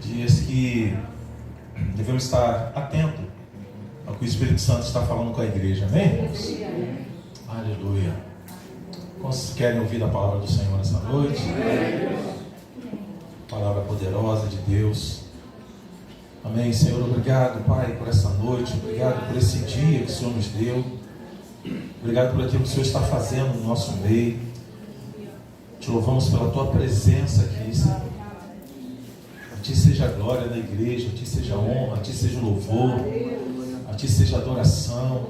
Dias que devemos estar atentos ao que o Espírito Santo está falando com a igreja, amém, irmãos? Aleluia. Quantos querem ouvir a palavra do Senhor nessa noite? Palavra poderosa de Deus. Amém, Senhor. Obrigado, Pai, por essa noite. Obrigado por esse dia que o Senhor nos deu. Obrigado por aquilo que o Senhor está fazendo no nosso meio. Te louvamos pela Tua presença aqui, Senhor. A Ti seja a glória da igreja, a Ti seja a honra, a Ti seja o louvor, a Ti seja a adoração.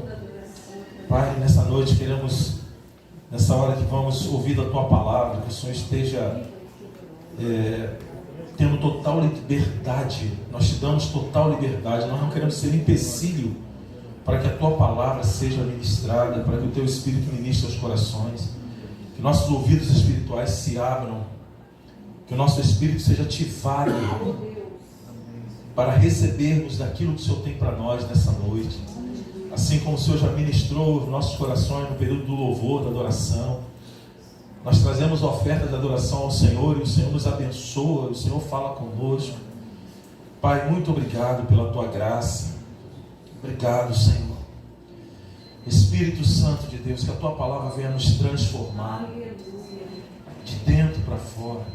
Pai, nessa noite queremos, nessa hora que vamos ouvir a Tua palavra, que o Senhor esteja tendo total liberdade. Nós te damos total liberdade. Nós não queremos ser empecilho para que a Tua palavra seja ministrada, para que o Teu Espírito ministre aos corações, que nossos ouvidos espirituais se abram, que o nosso espírito seja ativado para recebermos daquilo que o Senhor tem para nós nessa noite. Assim como o Senhor já ministrou os nossos corações no período do louvor, da adoração, nós trazemos ofertas de adoração ao Senhor e o Senhor nos abençoa, o Senhor fala conosco. Pai, muito obrigado pela Tua graça. Obrigado, Senhor. Espírito Santo de Deus, que a Tua palavra venha nos transformar de dentro para fora.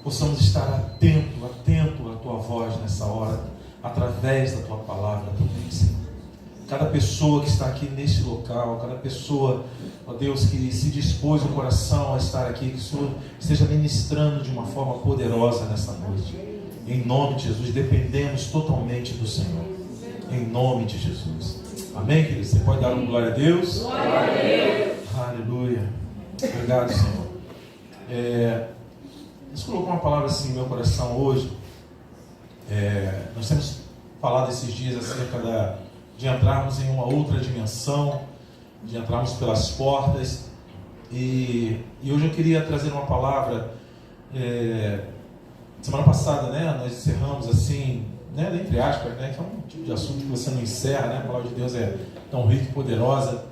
Possamos estar atento à Tua voz nessa hora, através da Tua palavra também, Senhor. Cada pessoa que está aqui neste local, cada pessoa, ó Deus, que se dispôs o coração a estar aqui, que o Senhor esteja ministrando de uma forma poderosa nessa noite. Em nome de Jesus, dependemos totalmente do Senhor. Em nome de Jesus. Amém, querido? Você pode dar uma glória a Deus? Glória a Deus. Aleluia. Obrigado, Senhor. Deus colocou uma palavra assim no meu coração hoje. Nós temos falado esses dias acerca de entrarmos em uma outra dimensão, de entrarmos pelas portas. E hoje eu queria trazer uma palavra. Semana passada, nós encerramos assim, entre aspas, que é um tipo de assunto que você não encerra, a palavra de Deus é tão rica e poderosa.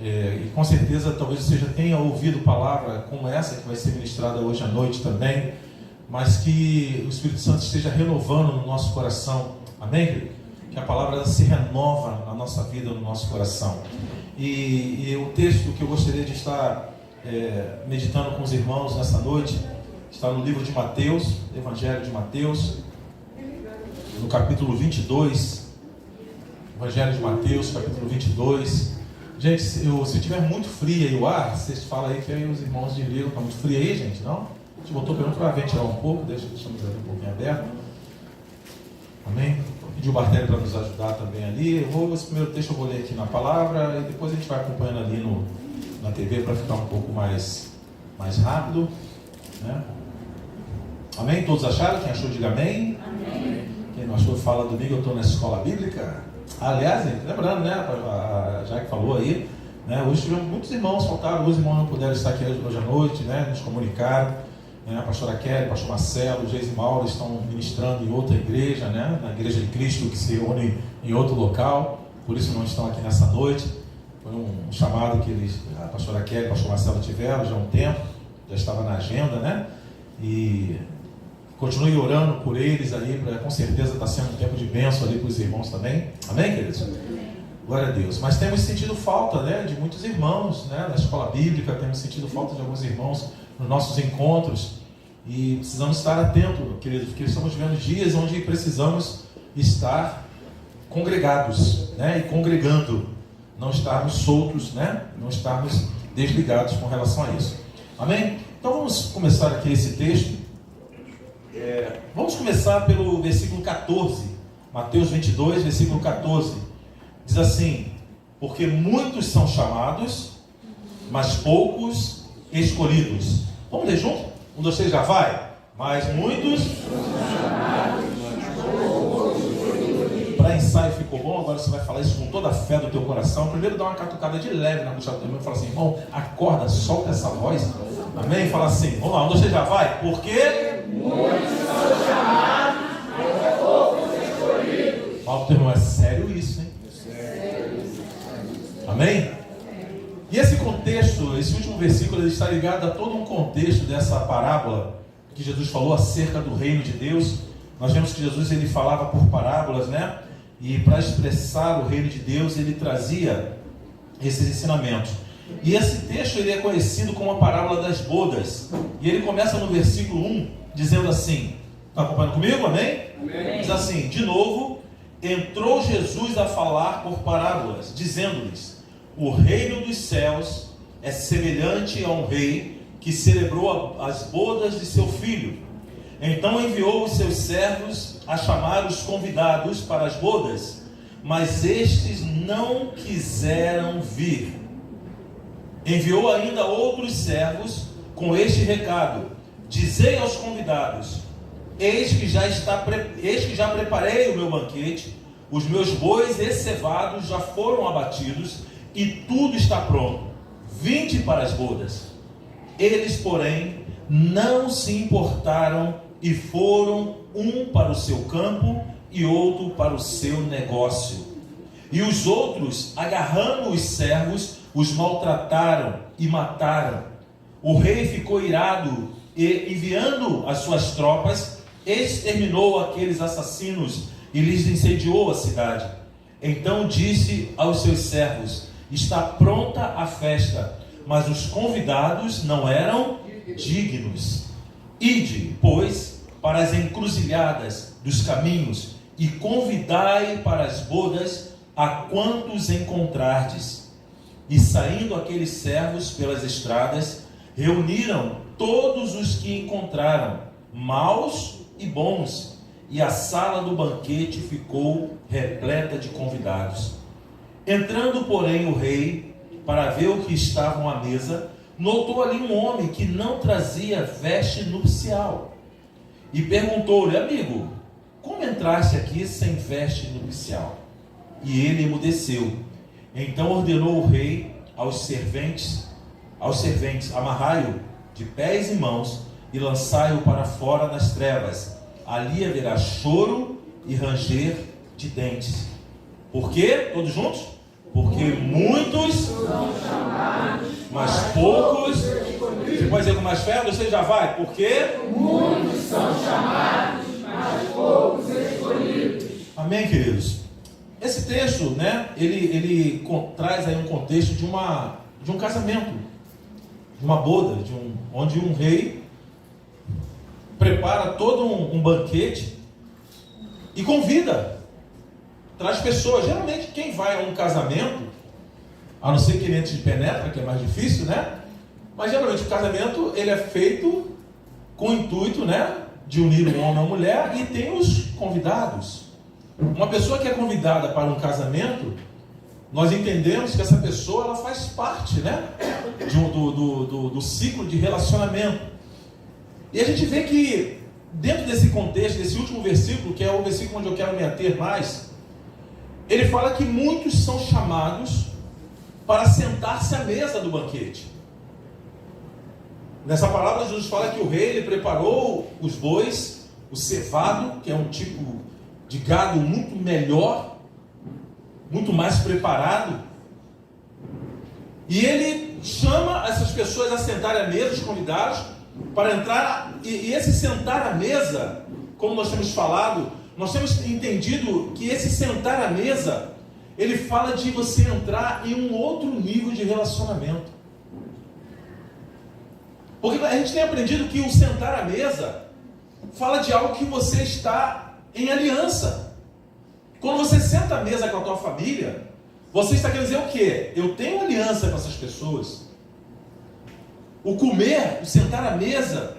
E com certeza talvez você já tenha ouvido palavra como essa que vai ser ministrada hoje à noite também, mas que o Espírito Santo esteja renovando no nosso coração, amém, querido? Que a palavra se renova na nossa vida, no nosso coração. E o texto que eu gostaria de estar meditando com os irmãos nessa noite está no livro de Mateus, Evangelho de Mateus, no capítulo 22. Evangelho de Mateus, capítulo 22. Gente, se tiver muito frio aí o ar, vocês falam aí que aí os irmãos desligam. Está muito frio aí, gente? Não? A gente botou pelo menos para ventilar um pouco. Deixamos ali um pouquinho aberto. Amém? Vou pedir o Bartelli para nos ajudar também ali. Esse primeiro texto eu vou ler aqui na palavra e depois a gente vai acompanhando ali na TV para ficar um pouco mais rápido. Amém? Todos acharam? Quem achou, diga amém. Amém. Quem não achou, fala domingo, eu estou na escola bíblica. Aliás, lembrando, a Jaque falou aí, hoje tivemos muitos irmãos, faltaram, os irmãos não puderam estar aqui hoje à noite, nos comunicaram, a pastora Kelly, o pastor Marcelo, o Geis e Mauro estão ministrando em outra igreja, na Igreja de Cristo, que se reúne em outro local, por isso não estão aqui nessa noite. Foi um chamado que a pastora Kelly e o pastor Marcelo tiveram já há um tempo, já estava na agenda, e continue orando por eles aí, com certeza está sendo um tempo de bênção ali para os irmãos também. Amém, queridos? Amém. Glória a Deus. Mas temos sentido falta, de muitos irmãos, na escola bíblica, temos sentido falta de alguns irmãos nos nossos encontros. E precisamos estar atentos, queridos, porque estamos vivendo dias onde precisamos estar congregados, e congregando. Não estarmos soltos, não estarmos desligados com relação a isso. Amém? Então vamos começar aqui esse texto. Vamos começar pelo versículo 14, Mateus 22, versículo 14, diz assim: porque muitos são chamados, mas poucos escolhidos. Vamos ler junto? 1, 2, 3, já vai? Mas muitos são chamados, mas poucos escolhidos. Para ensaio ficou bom, agora você vai falar isso com toda a fé do teu coração. Primeiro dá uma catucada de leve na buchada do teu irmão e fala assim: irmão, acorda, solta essa voz. Amém? Fala assim, vamos lá, 1, 2, 3, já vai? Porque muitos são chamados, mas poucos escolhidos. Fala pro teu irmão, é sério isso, hein? Amém? E esse contexto, esse último versículo, ele está ligado a todo um contexto dessa parábola que Jesus falou acerca do reino de Deus, Nós vemos que Jesus ele falava por parábolas, né? E para expressar o reino de Deus, ele trazia esses ensinamentos. E esse texto ele é conhecido como a parábola das bodas. E ele começa no versículo 1, dizendo assim, está acompanhando comigo? Amém? Amém. Diz assim, de novo, entrou Jesus a falar por parábolas, dizendo-lhes, o reino dos céus é semelhante a um rei que celebrou as bodas de seu filho. Então enviou os seus servos a chamar os convidados para as bodas, mas estes não quiseram vir. Enviou ainda outros servos com este recado: dizei aos convidados, eis que já preparei o meu banquete, os meus bois escevados já foram abatidos e tudo está pronto. Vinde para as bodas. Eles, porém, não se importaram e foram, um para o seu campo e outro para o seu negócio. E os outros, agarrando os servos, os maltrataram e mataram. O rei ficou irado e, enviando as suas tropas, exterminou aqueles assassinos e lhes incendiou a cidade. Então disse aos seus servos: está pronta a festa, mas os convidados não eram dignos. Ide, pois, para as encruzilhadas dos caminhos e convidai para as bodas a quantos encontrardes. E saindo aqueles servos pelas estradas, reuniram todos os que encontraram, maus e bons, e a sala do banquete ficou repleta de convidados. Entrando, porém, o rei, para ver o que estavam à mesa, notou ali um homem que não trazia veste nupcial. E perguntou-lhe: amigo, como entraste aqui sem veste nupcial? E ele emudeceu. Então ordenou o rei aos serventes, amarrai-o de pés e mãos e lançai-o para fora nas trevas. Ali haverá choro e ranger de dentes. Por quê? Todos juntos? Porque muitos são chamados, mas poucos. Você pode dizer com mais fé? Você já vai? Porque muitos são chamados, mas poucos escolhidos. Amém, queridos? Esse texto, né, ele traz aí um contexto de um casamento, de uma boda, onde um rei prepara todo um banquete e convida, traz pessoas. Geralmente quem vai a um casamento, a não ser que ele entre de penetra, que é mais difícil, né? Mas geralmente o casamento ele é feito com o intuito, né, de unir um homem e uma mulher, e tem os convidados. Uma pessoa que é convidada para um casamento, nós entendemos que essa pessoa ela faz parte, né, do ciclo de relacionamento. E a gente vê que dentro desse contexto, desse último versículo, que é o versículo onde eu quero me ater mais, ele fala que muitos são chamados para sentar-se à mesa do banquete. Nessa palavra Jesus fala que o rei ele preparou os bois, o cevado, que é um tipo de gado muito melhor, muito mais preparado, e ele chama essas pessoas a sentarem à mesa, os convidados, para entrar, e esse sentar à mesa, como nós temos falado, nós temos entendido que esse sentar à mesa, ele fala de você entrar em um outro nível de relacionamento. Porque a gente tem aprendido que o sentar à mesa fala de algo que você está em aliança. Quando você senta à mesa com a tua família, você está querendo dizer o quê? Eu tenho aliança com essas pessoas. O comer, o sentar à mesa,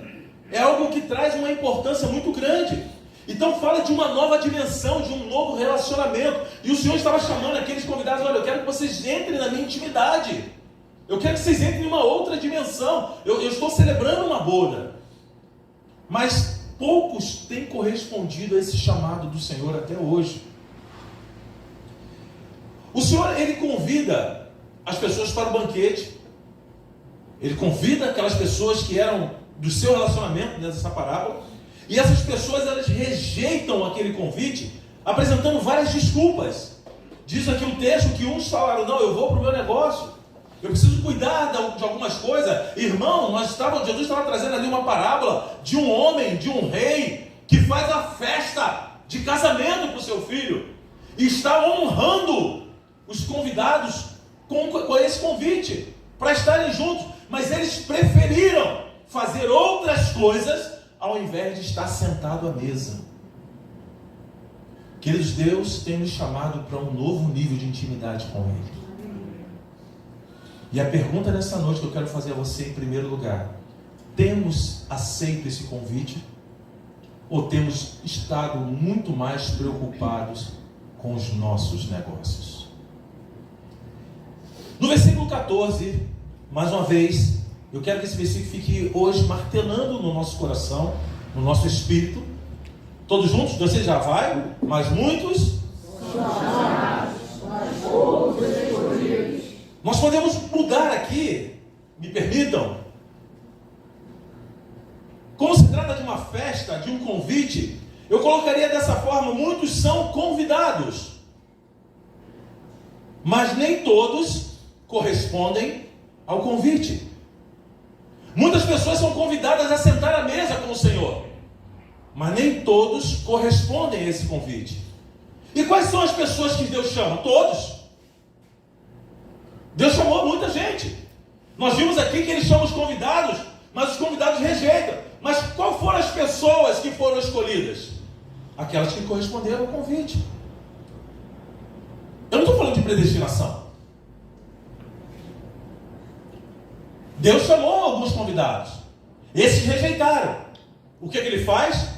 é algo que traz uma importância muito grande. Então fala de uma nova dimensão, de um novo relacionamento. E o Senhor estava chamando aqueles convidados: olha, eu quero que vocês entrem na minha intimidade. Eu quero que vocês entrem em uma outra dimensão. Eu estou celebrando uma boda. Mas poucos têm correspondido a esse chamado do Senhor até hoje. O Senhor, ele convida as pessoas para o banquete. Ele convida aquelas pessoas que eram do seu relacionamento, nessa parábola. E essas pessoas, elas rejeitam aquele convite, apresentando várias desculpas. Diz aqui o texto que uns falaram: não, eu vou para o meu negócio, eu preciso cuidar de algumas coisas. Irmão, Jesus estava trazendo ali uma parábola de um homem, de um rei, que faz a festa casamento para o seu filho. E está honrando os convidados com esse convite, para estarem juntos. Mas eles preferiram fazer outras coisas ao invés de estar sentado à mesa. Queridos, Deus tem nos chamado para um novo nível de intimidade com Ele. E a pergunta nessa noite que eu quero fazer a você em primeiro lugar: temos aceito esse convite? Ou temos estado muito mais preocupados com os nossos negócios? No versículo 14, mais uma vez, eu quero que esse versículo fique hoje martelando no nosso coração, no nosso espírito. Todos juntos? Você já vai, mas muitos são chamados, mas poucos escolhidos. Nós podemos mudar aqui, me permitam. Como se trata de uma festa, de um convite, eu colocaria dessa forma: muitos são convidados, mas nem todos correspondem ao convite. Muitas pessoas são convidadas a sentar à mesa com o Senhor, mas nem todos correspondem a esse convite. E quais são as pessoas que Deus chama? Todos. Deus chamou muita gente. Nós vimos aqui que Ele chama os convidados, mas os convidados rejeitam. Mas qual foram as pessoas que foram escolhidas? Aquelas que corresponderam ao convite. Eu não estou falando de predestinação. Deus chamou alguns convidados. Esses rejeitaram. O que Ele faz?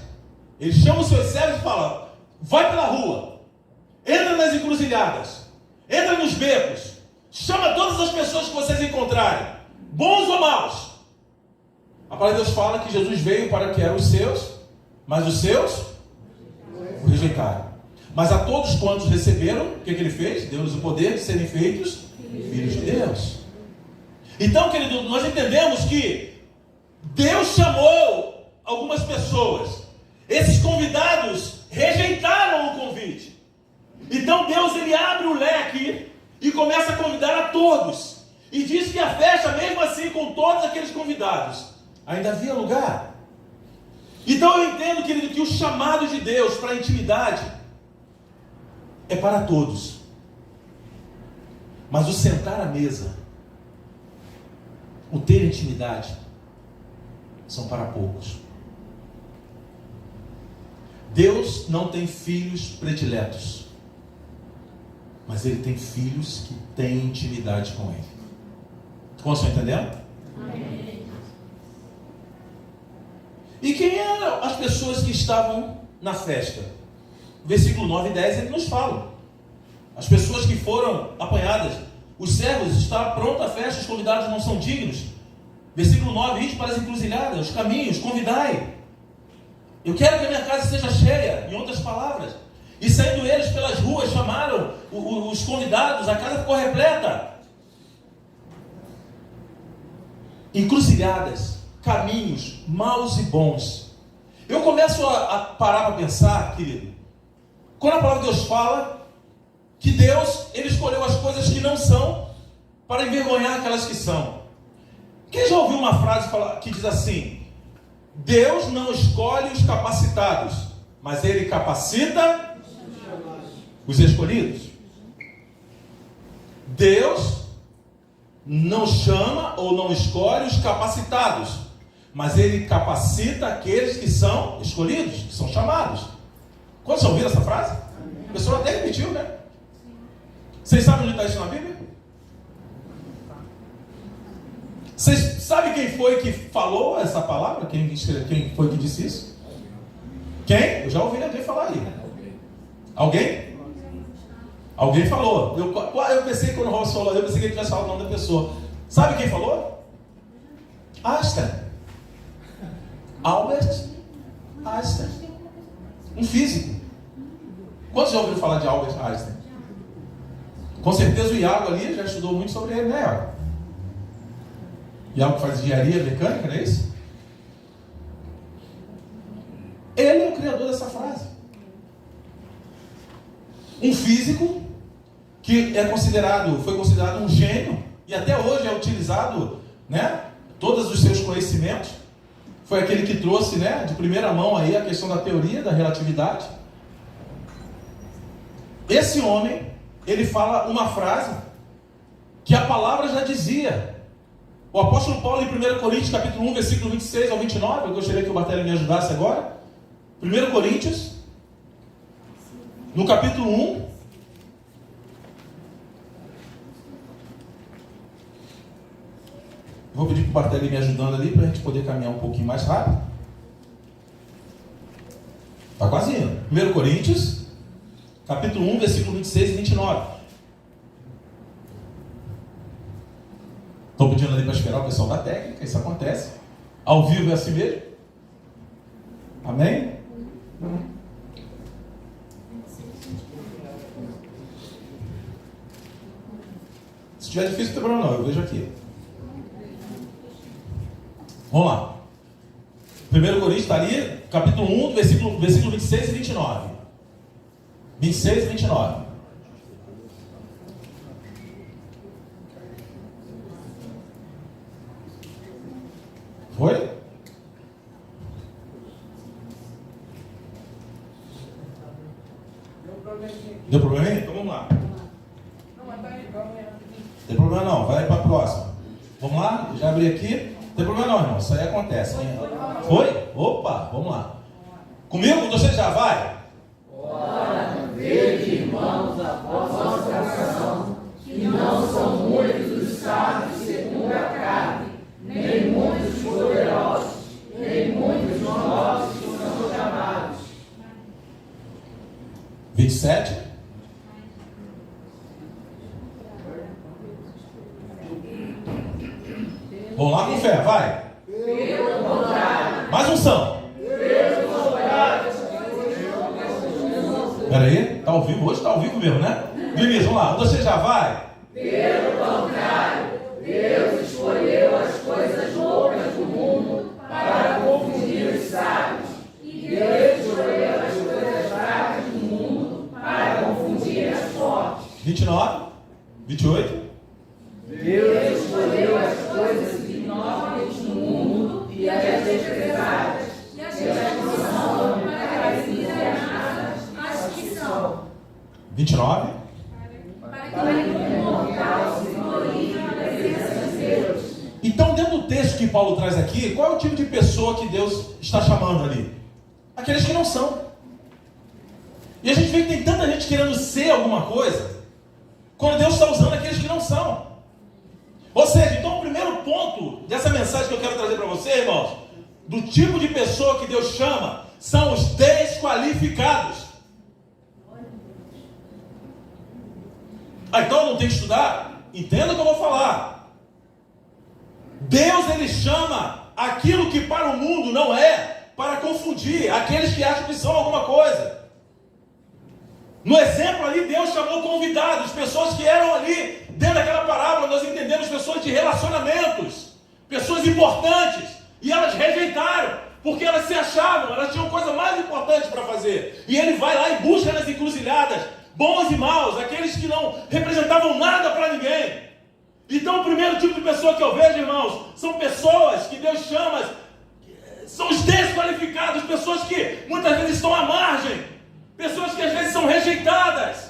Ele chama os seus servos e fala: vai pela rua, entra nas encruzilhadas, entra nos becos, chama todas as pessoas que vocês encontrarem, bons ou maus. A palavra de Deus fala que Jesus veio para que eram os seus, mas os seus o rejeitaram. Mas a todos quantos receberam, o que Ele fez? Deu-lhes o poder de serem feitos filhos de Deus. Então, querido, nós entendemos que Deus chamou algumas pessoas. Esses convidados rejeitaram o convite. Então Deus, Ele abre o leque e começa a convidar a todos. E diz que a festa, mesmo assim, com todos aqueles convidados, ainda havia lugar. Então eu entendo, querido, que o chamado de Deus para a intimidade é para todos. Mas o sentar à mesa, o ter intimidade, são para poucos. Deus não tem filhos prediletos, mas Ele tem filhos que têm intimidade com Ele. Como estão entendendo? Amém. E quem eram as pessoas que estavam na festa? Versículo 9 e 10 ele nos fala. As pessoas que foram apanhadas. Os servos, está pronta a festa, os convidados não são dignos. Versículo 9, ide para as encruzilhadas, os caminhos, convidai. Eu quero que a minha casa seja cheia, em outras palavras. E saindo eles pelas ruas, chamaram os convidados, a casa ficou repleta. Encruzilhadas, caminhos, maus e bons. Eu começo a parar para pensar, querido, quando a palavra de Deus fala que Deus, Ele escolheu as coisas que não são para envergonhar aquelas que são. Quem já ouviu uma frase que diz assim: Deus não escolhe os capacitados, mas Ele capacita os escolhidos? Deus não chama ou não escolhe os capacitados, mas Ele capacita aqueles que são escolhidos, que são chamados. Quando você ouviu essa frase? A pessoa até repetiu, né? Vocês sabem onde está isso na Bíblia? Vocês sabem quem foi que falou essa palavra? Quem foi que disse isso? Quem? Eu já ouvi alguém falar aí. Alguém? Alguém falou. Eu pensei, quando o Robson falou, eu pensei que ele tivesse falado o nome da pessoa. Sabe quem falou? Einstein. Albert Einstein. Um físico. Quantos já ouviram falar de Albert Einstein? Com certeza o Iago ali já estudou muito sobre ele, né, Iago? Iago faz engenharia mecânica, não é isso? Ele é o criador dessa frase. Um físico que foi considerado um gênio, e até hoje é utilizado, né, todos os seus conhecimentos. Foi aquele que trouxe, né, de primeira mão aí a questão da teoria da relatividade. esse homem, ele fala uma frase que a palavra já dizia. O apóstolo Paulo, em 1 Coríntios, capítulo 1, versículo 26 ao 29, eu gostaria que o Bartélio me ajudasse agora. 1 Coríntios, no capítulo 1, vou pedir para o Bartélio me ajudando ali, para a gente poder caminhar um pouquinho mais rápido. Está quase indo. 1 Coríntios, capítulo 1, versículo 26 e 29. Estou pedindo ali para esperar o pessoal da técnica, isso acontece. Ao vivo é assim mesmo. Amém? Se tiver difícil, não tem problema não, eu vejo aqui. Vamos lá. 1 Coríntios está ali, capítulo 1, versículo 26 e 29. 26 e 29. Foi? Deu problema aí? Então vamos lá. Tem problema não, vai para a próxima. Vamos lá? Já abri aqui. Não tem problema não, irmão. Isso aí acontece. Foi? Opa, vamos lá. Comigo? Você já vai? Ora, vede, irmãos, a vossa oração, que não são muitos os sábios segundo a carne, nem muitos poderosos, nem muitos nossos que são chamados. 27. Vamos lá com fé, vai. Pelo contrário. Mais um são. Pelo contrário. Espera aí, está ao vivo hoje? Está ao vivo mesmo, né? Beleza, vamos lá. Você já vai? Pelo contrário, Deus escolheu as coisas loucas do mundo para confundir os sábios. E Deus escolheu as coisas fracas do mundo para confundir as fortes. 29. 28. Deus escolheu as coisas inócuas no mundo e as desprezadas, e as que são parecidas às que são. 29. Para que o mortal se glorifique na presença de Deus. Então, dentro do texto que Paulo traz aqui, qual é o tipo de pessoa que Deus está chamando ali? Aqueles que não são. E a gente vê que tem tanta gente querendo ser alguma coisa, quando Deus está usando aqueles que não são. Ou seja, então o primeiro ponto dessa mensagem que eu quero trazer para você, irmãos, do tipo de pessoa que Deus chama, são os desqualificados. Então eu não tenho que estudar? Entenda o que eu vou falar. Deus, ele chama aquilo que para o mundo não é, para confundir aqueles que acham que são alguma coisa. No exemplo ali, Deus chamou convidados, pessoas que eram ali, dentro daquela parábola, nós entendemos pessoas de relacionamentos, pessoas importantes, e elas rejeitaram, porque elas se achavam, elas tinham coisa mais importante para fazer. E ele vai lá e busca nas encruzilhadas, bons e maus, aqueles que não representavam nada para ninguém. Então o primeiro tipo de pessoa que eu vejo, irmãos, são pessoas que Deus chama, são os desqualificados, pessoas que muitas vezes estão à margem, pessoas que às vezes são rejeitadas.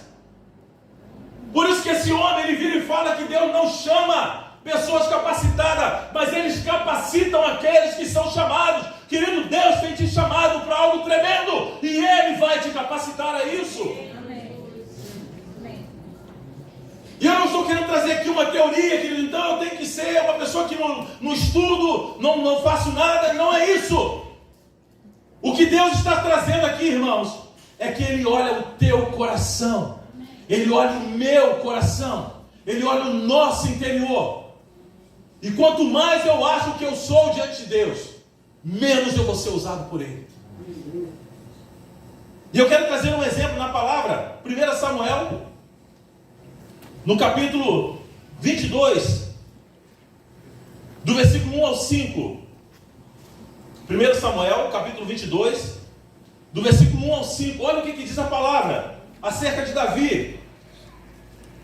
Por isso que esse homem, ele vira e fala que Deus não chama pessoas capacitadas, mas eles capacitam aqueles que são chamados. Querido, Deus tem te chamado para algo tremendo, e Ele vai te capacitar a isso. E eu não estou querendo trazer aqui uma teoria, querido, então eu tenho que ser uma pessoa que não estudo, não faço nada. Não é isso. O que Deus está trazendo aqui, irmãos, é que Ele olha o teu coração, Ele olha o meu coração, Ele olha o nosso interior. E quanto mais eu acho que eu sou diante de Deus, menos eu vou ser usado por Ele. E eu quero trazer um exemplo na palavra, 1 Samuel, no capítulo 22, do versículo 1 ao 5. 1 Samuel, capítulo 22, do versículo 1 ao 5, olha o que diz a palavra acerca de Davi.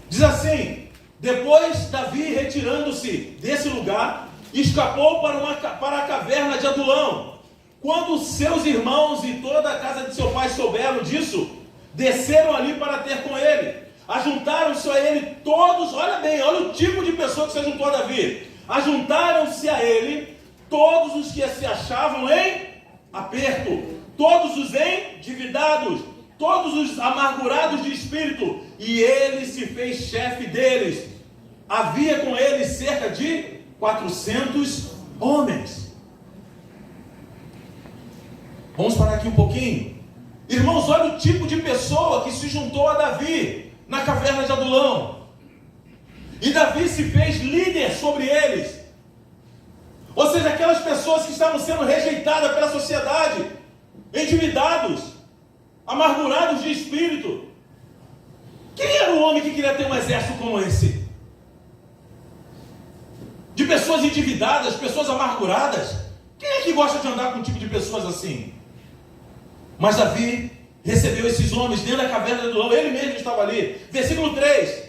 Diz assim: depois Davi, retirando-se desse lugar, escapou para a caverna de Adulão. Quando seus irmãos e toda a casa de seu pai souberam disso, desceram ali para ter com ele. Ajuntaram-se a ele todos, olha bem, olha o tipo de pessoa que se juntou a Davi. Ajuntaram-se a ele todos os que se achavam em aperto, todos os endividados, todos os amargurados de espírito, e ele se fez chefe deles. Havia com ele cerca de 400 homens. Vamos parar aqui um pouquinho. Irmãos, olha o tipo de pessoa que se juntou a Davi na caverna de Adulão. E Davi se fez líder sobre eles. Ou seja, aquelas pessoas que estavam sendo rejeitadas pela sociedade, endividados, amargurados de espírito. Quem era o homem que queria ter um exército como esse? De pessoas endividadas, pessoas amarguradas. Quem é que gosta de andar com um tipo de pessoas assim? Mas Davi recebeu esses homens dentro da caverna de Adulão, ele mesmo estava ali. Versículo 3: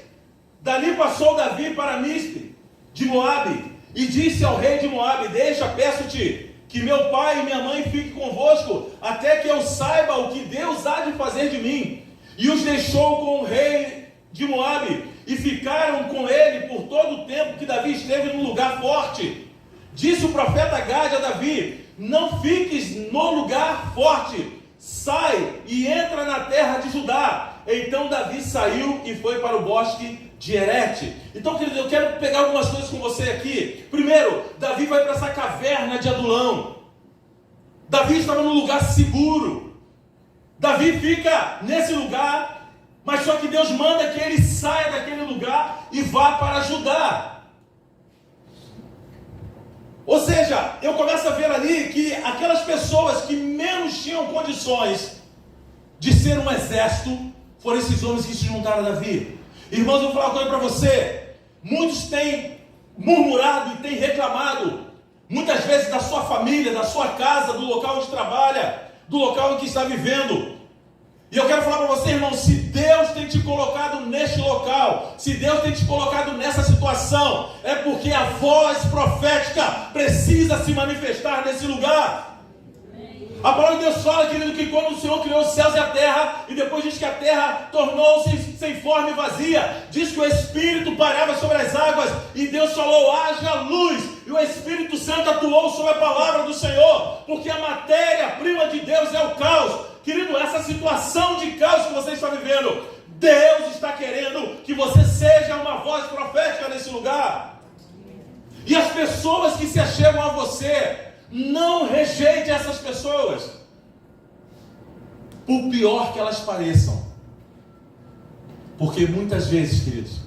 Dali passou Davi para Mispe de Moabe, e disse ao rei de Moabe: Deixa, peço-te, que meu pai e minha mãe fiquem convosco, até que eu saiba o que Deus há de fazer de mim. E os deixou com o rei de Moabe, e ficaram com ele por todo o tempo que Davi esteve num lugar forte. Disse o profeta Gade a Davi: Não fiques no lugar forte, sai e entra na terra de Judá. Então Davi saiu e foi para o bosque de Herete. Então, querido, eu quero pegar algumas coisas com você aqui. Primeiro, Davi vai para essa caverna de Adulão. Davi estava num lugar seguro. Davi fica nesse lugar, mas só que Deus manda que ele saia daquele lugar e vá para Judá. Ou seja, eu começo a ver ali que aquelas pessoas que menos tinham condições de ser um exército foram esses homens que se juntaram a Davi. Irmãos, eu vou falar uma coisa para você. Muitos têm murmurado e têm reclamado, muitas vezes da sua família, da sua casa, do local onde trabalha, do local em que está vivendo. E eu quero falar para você, irmão, se Deus tem te colocado neste local, se Deus tem te colocado nessa situação, é porque a voz profética precisa se manifestar nesse lugar. A palavra de Deus fala, querido, que quando o Senhor criou os céus e a terra, e depois diz que a terra tornou-se sem forma e vazia, diz que o Espírito pairava sobre as águas, e Deus falou: haja luz, e o Espírito Santo atuou sobre a palavra do Senhor, porque a matéria-prima de Deus é o caos. Querido, essa situação de caos que você está vivendo, Deus está querendo que você seja uma voz profética nesse lugar. E as pessoas que se achegam a você, não rejeite essas pessoas, por pior que elas pareçam. Porque muitas vezes, queridos,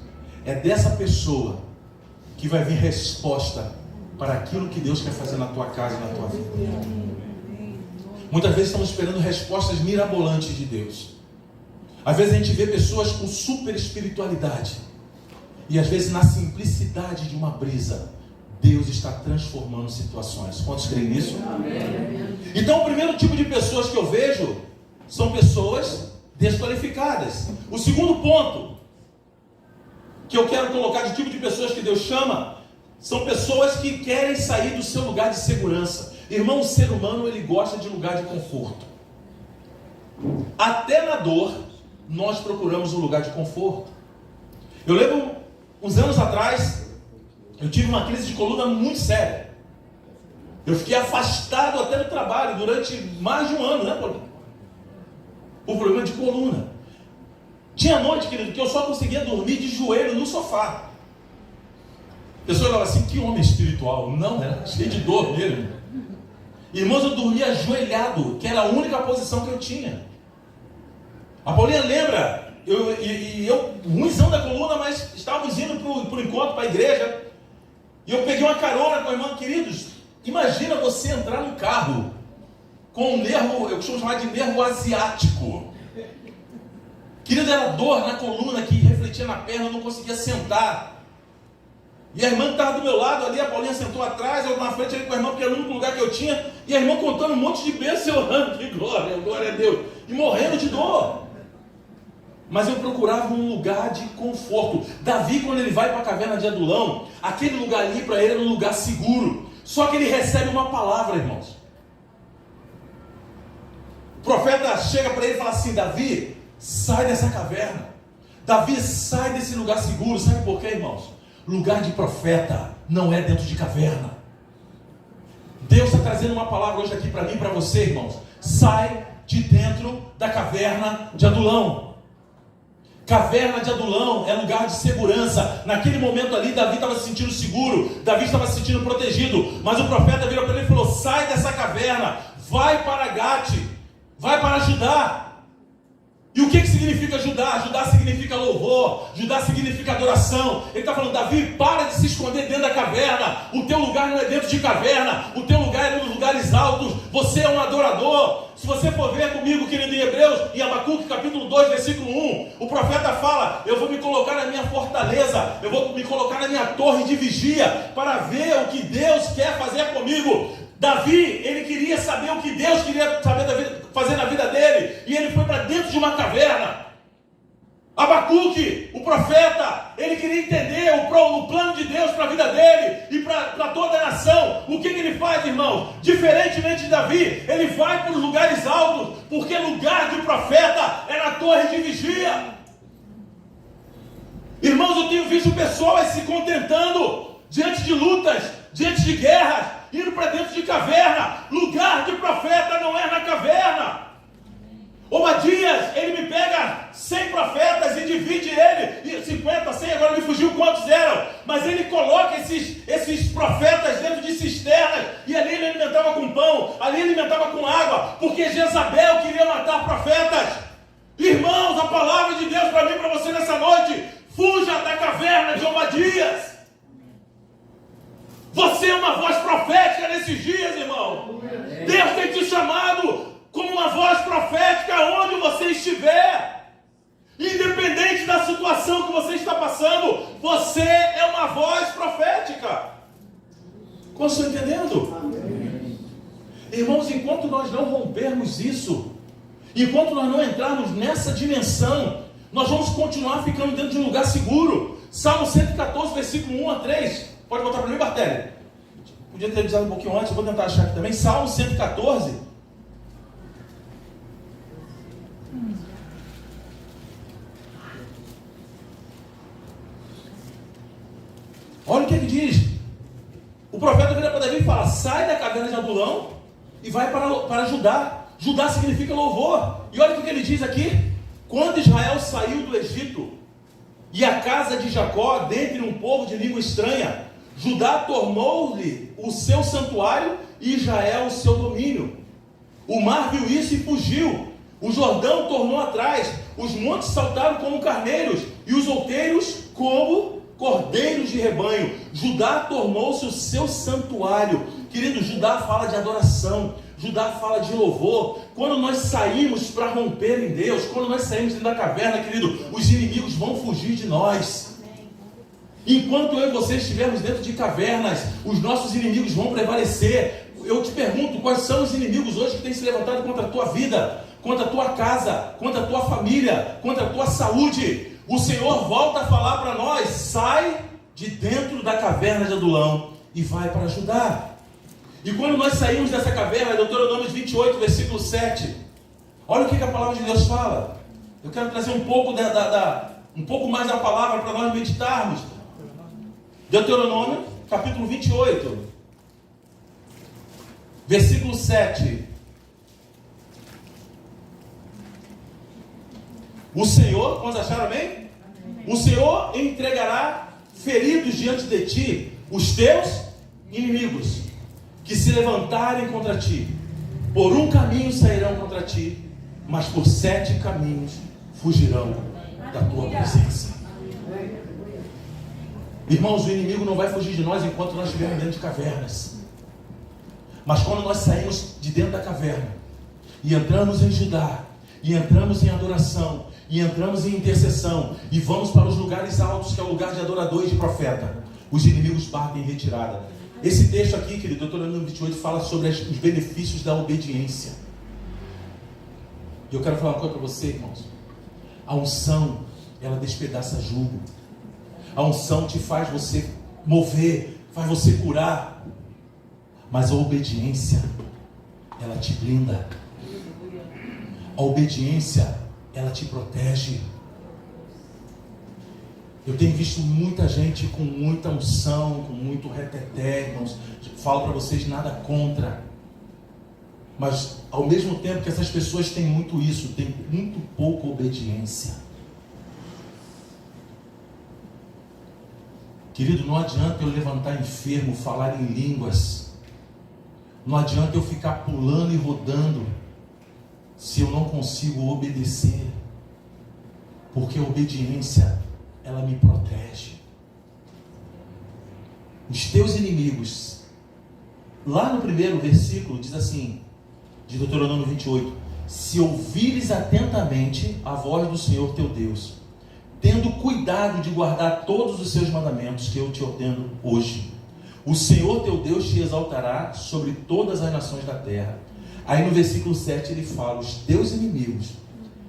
é dessa pessoa que vai vir resposta para aquilo que Deus quer fazer na tua casa e na tua vida. Muitas vezes estamos esperando respostas mirabolantes de Deus. Às vezes a gente vê pessoas com super espiritualidade, e às vezes na simplicidade de uma brisa, Deus está transformando situações. Quantos creem nisso? Amém. Então o primeiro tipo de pessoas que eu vejo são pessoas desqualificadas. O segundo ponto que eu quero colocar de tipo de pessoas que Deus chama são pessoas que querem sair do seu lugar de segurança. Irmão, o ser humano, ele gosta de lugar de conforto. Até na dor nós procuramos um lugar de conforto. Eu lembro, uns anos atrás, eu tive uma crise de coluna muito séria. Eu fiquei afastado até do trabalho durante mais de um ano, né, Paulo? Por problema de coluna. Tinha noite, querido, que eu só conseguia dormir de joelho no sofá. A pessoa falava assim: que homem espiritual. Não, era cheio de dor mesmo. Irmãos, eu dormia ajoelhado, que era a única posição que eu tinha. A Paulinha lembra, eu ruimzão da coluna, mas estávamos indo para o encontro, para a igreja, e eu peguei uma carona com a irmã. Queridos, imagina você entrar no carro com um nervo, eu costumo chamar de nervo asiático. Querido, era dor na coluna que refletia na perna, eu não conseguia sentar. E a irmã que estava do meu lado ali, a Paulinha sentou atrás, eu na frente ali com a irmã, porque era o único lugar que eu tinha, e a irmã contando um monte de bênção, eu orando, que glória, glória a Deus, e morrendo de dor. Mas eu procurava um lugar de conforto. Davi, quando ele vai para a caverna de Adulão, aquele lugar ali para ele era um lugar seguro. Só que ele recebe uma palavra, irmãos. O profeta chega para ele e fala assim: Davi, Sai dessa caverna. Davi sai desse lugar seguro. Sabe por quê, irmãos? Lugar de profeta não é dentro de caverna. Deus está trazendo uma palavra hoje aqui para mim e para você, irmãos. Sai de dentro da caverna de Adulão. Caverna de Adulão é lugar de segurança. Naquele momento ali, Davi estava se sentindo seguro, Davi estava se sentindo protegido, mas o profeta virou para ele e falou: sai dessa caverna, vai para Gate, vai para Judá. E o que significa Judá? Judá significa louvor, Judá significa adoração. Ele está falando: Davi, para de se esconder dentro da caverna. O teu lugar não é dentro de caverna, o teu lugar é nos lugares altos. Você é um adorador. Se você for ver comigo, querido, em Hebreus, em Abacuque, capítulo 2, versículo 1, o profeta fala: eu vou me colocar na minha fortaleza, eu vou me colocar na minha torre de vigia, para ver o que Deus quer fazer comigo. Davi, ele queria saber o que Deus queria fazer na vida dele, e ele foi para dentro de uma caverna. Abacuque, o profeta, ele queria entender o plano de Deus para a vida dele e para toda a nação. O que ele faz, irmão? Diferentemente de Davi, ele vai para os lugares altos, porque lugar de profeta é na torre de vigia. Irmãos, eu tenho visto pessoas se contentando diante de lutas, diante de guerras, indo para dentro de caverna. Lugar de profeta não é na caverna. Obadias, ele me pega 100 profetas e divide ele, 50, 100, agora me fugiu quantos eram, mas ele coloca esses profetas dentro de cisternas, e ali ele alimentava com pão, ali ele alimentava com água, porque Jezabel queria matar profetas. Irmãos, a palavra de Deus para mim e para você nessa noite: fuja da caverna de Obadias. Você é uma voz profética nesses dias, irmão. Deus tem te chamado como uma voz profética onde você estiver. Independente da situação que você está passando, você é uma voz profética. Como estão entendendo? Amém. Irmãos, enquanto nós não rompermos isso, enquanto nós não entrarmos nessa dimensão, nós vamos continuar ficando dentro de um lugar seguro. Salmo 114, versículo 1 a 3. Pode botar para mim, Bartelli? Podia ter avisado um pouquinho antes, eu vou tentar achar aqui também. Salmo 114. Olha o que ele diz. O profeta vira para Davi e fala: sai da caverna de Adulão e vai para Judá. Judá significa louvor. E olha o que ele diz aqui: quando Israel saiu do Egito e a casa de Jacó dentre um povo de língua estranha, Judá tornou-lhe o seu santuário e Israel o seu domínio. O mar viu isso e fugiu. O Jordão tornou atrás. Os montes saltaram como carneiros e os outeiros como cordeiros de rebanho. Judá tornou-se o seu santuário. Querido, Judá fala de adoração, Judá fala de louvor. Quando nós saímos para romper em Deus, quando nós saímos dentro da caverna, querido, os inimigos vão fugir de nós. Enquanto eu e você estivermos dentro de cavernas, os nossos inimigos vão prevalecer. Eu te pergunto, quais são os inimigos hoje que têm se levantado contra a tua vida, contra a tua casa, contra a tua família, contra a tua saúde? O Senhor volta a falar para nós: sai de dentro da caverna de Adulão e vai para Judá. E quando nós saímos dessa caverna, Deuteronômio 28, versículo 7, olha o que a palavra de Deus fala. Eu quero trazer um pouco um pouco mais da palavra para nós meditarmos. Deuteronômio, capítulo 28, versículo 7. O Senhor, quantos acharam, amém? O Senhor entregará feridos diante de ti os teus inimigos, que se levantarem contra ti. Por um caminho sairão contra ti, mas por 7 caminhos fugirão da tua presença. Irmãos, o inimigo não vai fugir de nós enquanto nós estivermos dentro de cavernas. Mas quando nós saímos de dentro da caverna e entramos em Judá, e entramos em adoração, e entramos em intercessão, e vamos para os lugares altos, que é o lugar de adorador e de profeta, os inimigos partem em retirada. Esse texto aqui, querido, Deuteronômio 28, fala sobre os benefícios da obediência. E eu quero falar uma coisa para você, irmãos. A unção, ela despedaça jugo. A unção te faz você mover, faz você curar. Mas a obediência, ela te blinda. A obediência, ela te protege. Eu tenho visto muita gente com muita unção, com muito reteté, irmãos. Falo para vocês, nada contra. Mas, ao mesmo tempo que essas pessoas têm muito isso, têm muito pouca obediência. Querido, não adianta eu levantar enfermo, falar em línguas. Não adianta eu ficar pulando e rodando, se eu não consigo obedecer. Porque a obediência, ela me protege. Os teus inimigos, lá no primeiro versículo, diz assim, de Deuteronômio 28, se ouvires atentamente a voz do Senhor teu Deus, tendo cuidado de guardar todos os seus mandamentos que eu te ordeno hoje, o Senhor teu Deus te exaltará sobre todas as nações da terra. Aí no versículo 7 ele fala, os teus inimigos,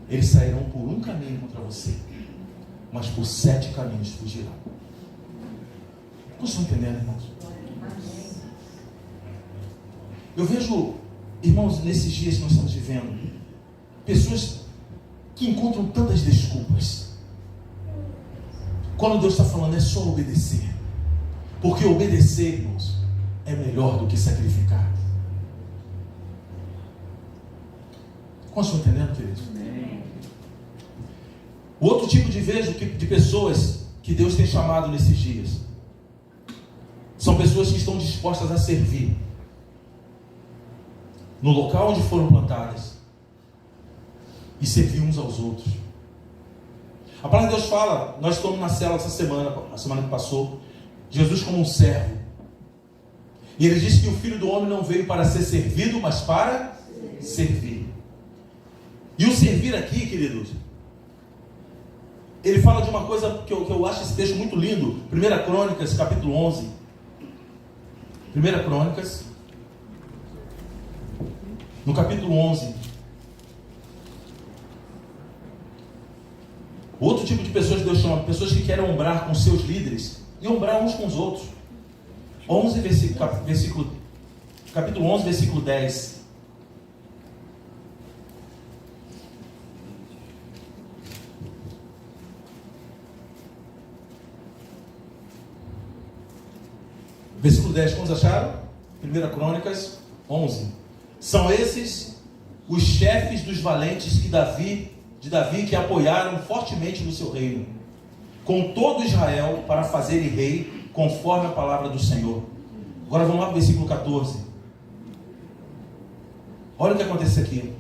eles sairão por um caminho contra você, mas por 7 caminhos fugirão. Vocês estão entendendo, irmãos? Eu vejo, irmãos, nesses dias que nós estamos vivendo, pessoas que encontram tantas desculpas. Quando Deus está falando, é só obedecer. Porque obedecer, irmãos, é melhor do que sacrificar. Como estão entendendo, queridos? O outro tipo de pessoas que Deus tem chamado nesses dias são pessoas que estão dispostas a servir no local onde foram plantadas e servir uns aos outros. A palavra de Deus fala, nós estamos na célula essa semana, a semana que passou, Jesus como um servo. E ele disse que o Filho do Homem não veio para ser servido, mas para servir. E o servir aqui, queridos, ele fala de uma coisa que eu acho esse texto muito lindo. 1 Crônicas, capítulo 11. 1 Crônicas, no capítulo 11. Outro tipo de pessoas que Deus chama, pessoas que querem ombrar com seus líderes e ombrar uns com os outros. 11, capítulo 11, versículo 10. Versículo 10, quantos acharam? 1 Crônicas 11. São esses os chefes dos valentes de Davi que apoiaram fortemente no seu reino, com todo Israel, para fazerem rei, conforme a palavra do Senhor. Agora vamos lá para o versículo 14. Olha o que acontece aqui.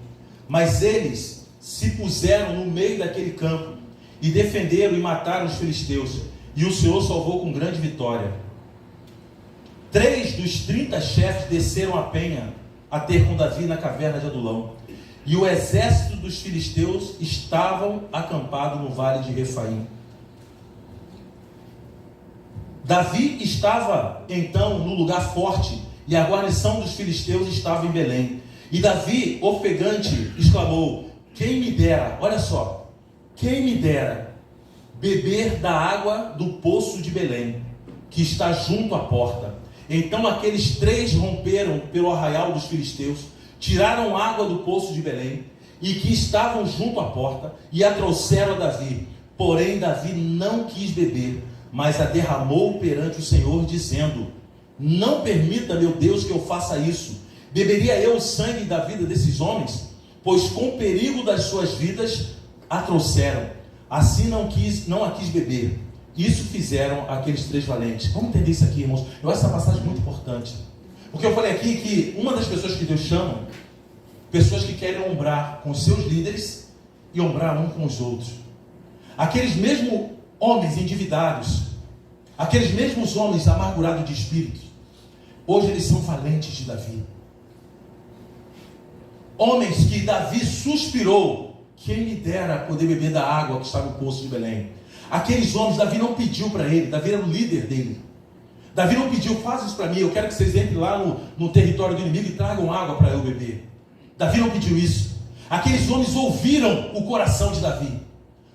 Mas eles se puseram no meio daquele campo, e defenderam e mataram os filisteus, e o Senhor salvou com grande vitória. 3 dos 30 chefes desceram a penha a ter com Davi na caverna de Adulão, e o exército dos filisteus estavam acampado no vale de Refaim. Davi estava então no lugar forte, e a guarnição dos filisteus estava em Belém. E Davi, ofegante, exclamou: quem me dera, olha só, quem me dera beber da água do poço de Belém, que está junto à porta. Então aqueles 3 romperam pelo arraial dos filisteus, tiraram água do poço de Belém, e que estavam junto à porta, e a trouxeram a Davi. Porém Davi não quis beber, mas a derramou perante o Senhor, dizendo: não permita, meu Deus, que eu faça isso. Beberia eu o sangue da vida desses homens? Pois com perigo das suas vidas a trouxeram. Assim não a quis beber. Isso fizeram aqueles 3 valentes. Vamos entender isso aqui, irmãos. Eu acho essa passagem muito importante. Porque eu falei aqui que uma das pessoas que Deus chama, pessoas que querem ombrar com os seus líderes e ombrar um com os outros. Aqueles mesmos homens endividados, aqueles mesmos homens amargurados de espírito, hoje eles são valentes de Davi. Homens que Davi suspirou: quem me dera poder beber da água que está no poço de Belém. Aqueles homens, Davi não pediu para ele, Davi era o líder dele. Davi não pediu: faz isso para mim, eu quero que vocês entrem lá no território do inimigo e tragam água para eu beber. Davi não pediu isso. Aqueles homens ouviram o coração de Davi.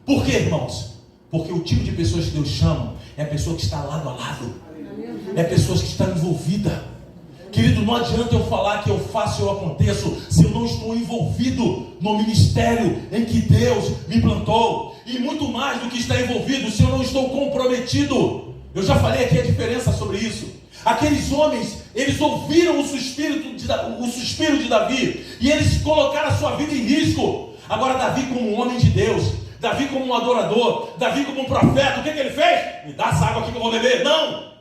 Por quê, irmãos? Porque o tipo de pessoas que Deus chama é a pessoa que está lado a lado, é a pessoa que está envolvida, Querido, não adianta eu falar que eu faço e eu aconteço se eu não estou envolvido no ministério em que Deus me plantou. E muito mais do que estar envolvido, se eu não estou comprometido. Eu já falei aqui a diferença sobre isso. Aqueles homens, eles ouviram o suspiro de Davi e eles colocaram a sua vida em risco. Agora Davi, como um homem de Deus, Davi como um adorador, Davi como um profeta, o que ele fez? Me dá essa água aqui que eu vou beber. Não!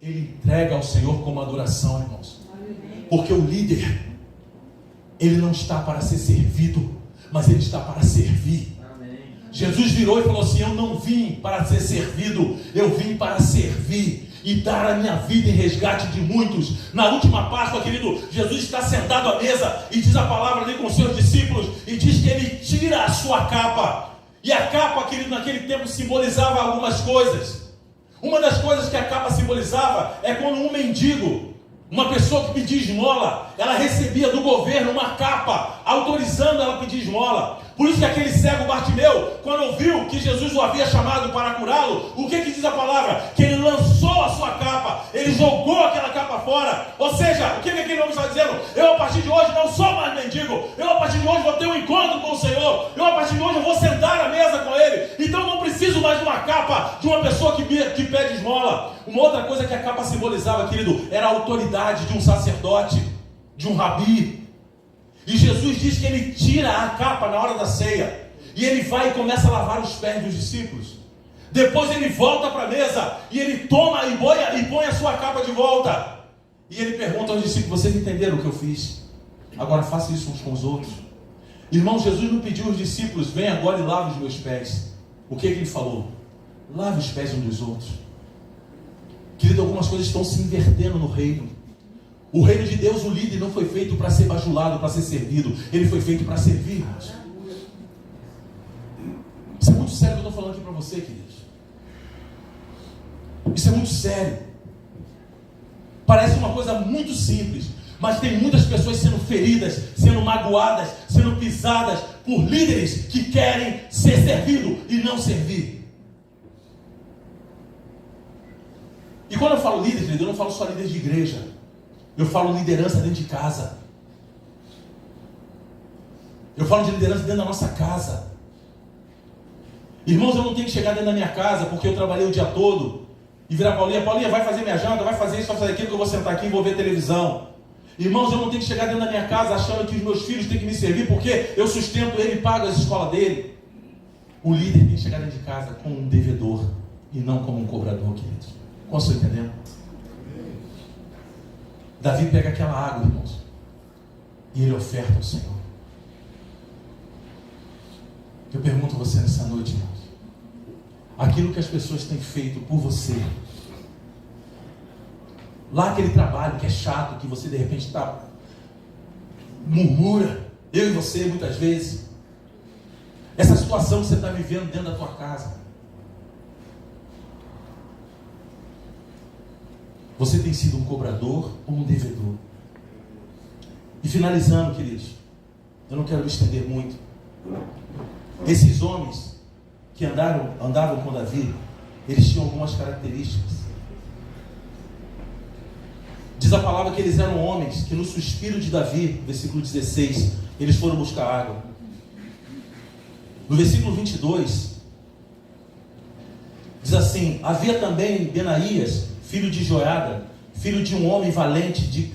Ele entrega ao Senhor como adoração, irmãos. Porque o líder, ele não está para ser servido, mas ele está para servir. Jesus virou e falou assim: eu não vim para ser servido, eu vim para servir e dar a minha vida em resgate de muitos. Na última Páscoa, querido, Jesus está sentado à mesa e diz a palavra ali com os seus discípulos e diz que ele tira a sua capa. E a capa, querido, naquele tempo simbolizava algumas coisas. Uma das coisas que a capa simbolizava é quando um mendigo, uma pessoa que pedia esmola, ela recebia do governo uma capa autorizando ela a pedir esmola. Por isso que aquele cego Bartimeu, quando ouviu que Jesus o havia chamado para curá-lo, o que diz a palavra? Que ele lançou a sua capa, ele jogou aquela capa fora. Ou seja, o que aquele homem está dizendo? Eu a partir de hoje não sou mais mendigo, eu a partir de hoje vou ter um encontro com o Senhor, eu a partir de hoje eu vou sentar à mesa com Ele, então não preciso mais de uma capa de uma pessoa que pede esmola. Uma outra coisa que a capa simbolizava, querido, era a autoridade de um sacerdote, de um rabi. E Jesus diz que ele tira a capa na hora da ceia. E ele vai e começa a lavar os pés dos discípulos. Depois ele volta para a mesa. E ele toma e põe a sua capa de volta. E ele pergunta aos discípulos: vocês entenderam o que eu fiz? Agora faça isso uns com os outros. Irmão, Jesus não pediu aos discípulos: vem agora e lave os meus pés. O que ele falou? Lave os pés uns dos outros. Querido, algumas coisas estão se invertendo no reino. O reino de Deus, o líder não foi feito para ser bajulado, para ser servido. Ele foi feito para servir, irmãos. Isso é muito sério que eu estou falando aqui para você, queridos. Isso é muito sério. Parece uma coisa muito simples, mas tem muitas pessoas sendo feridas, sendo magoadas, sendo pisadas por líderes que querem ser servidos e não servir. E quando eu falo líder, querido, eu não falo só líder de igreja. Eu falo liderança dentro de casa. Eu falo de liderança dentro da nossa casa. Irmãos, eu não tenho que chegar dentro da minha casa porque eu trabalhei o dia todo e virar Paulinha, vai fazer minha janta, vai fazer isso, vai fazer aquilo, que eu vou sentar aqui e vou ver televisão. Irmãos, eu não tenho que chegar dentro da minha casa achando que os meus filhos têm que me servir porque eu sustento ele e pago as escolas dele. O líder tem que chegar dentro de casa como um devedor e não como um cobrador, queridos. Como vocês estão entendendo? Davi pega aquela água, irmãos, e ele oferta ao Senhor. Eu pergunto a você nessa noite, irmãos, aquilo que as pessoas têm feito por você, lá aquele trabalho que é chato, que você de repente murmura, eu e você muitas vezes, essa situação que você está vivendo dentro da tua casa, você tem sido um cobrador ou um devedor? E finalizando, queridos, eu não quero me estender muito. Esses homens que andavam com Davi, eles tinham algumas características. Diz a palavra que eles eram homens que no suspiro de Davi, versículo 16, eles foram buscar água. No versículo 22, diz assim: havia também Benaías, filho de Joiada, filho de um homem valente de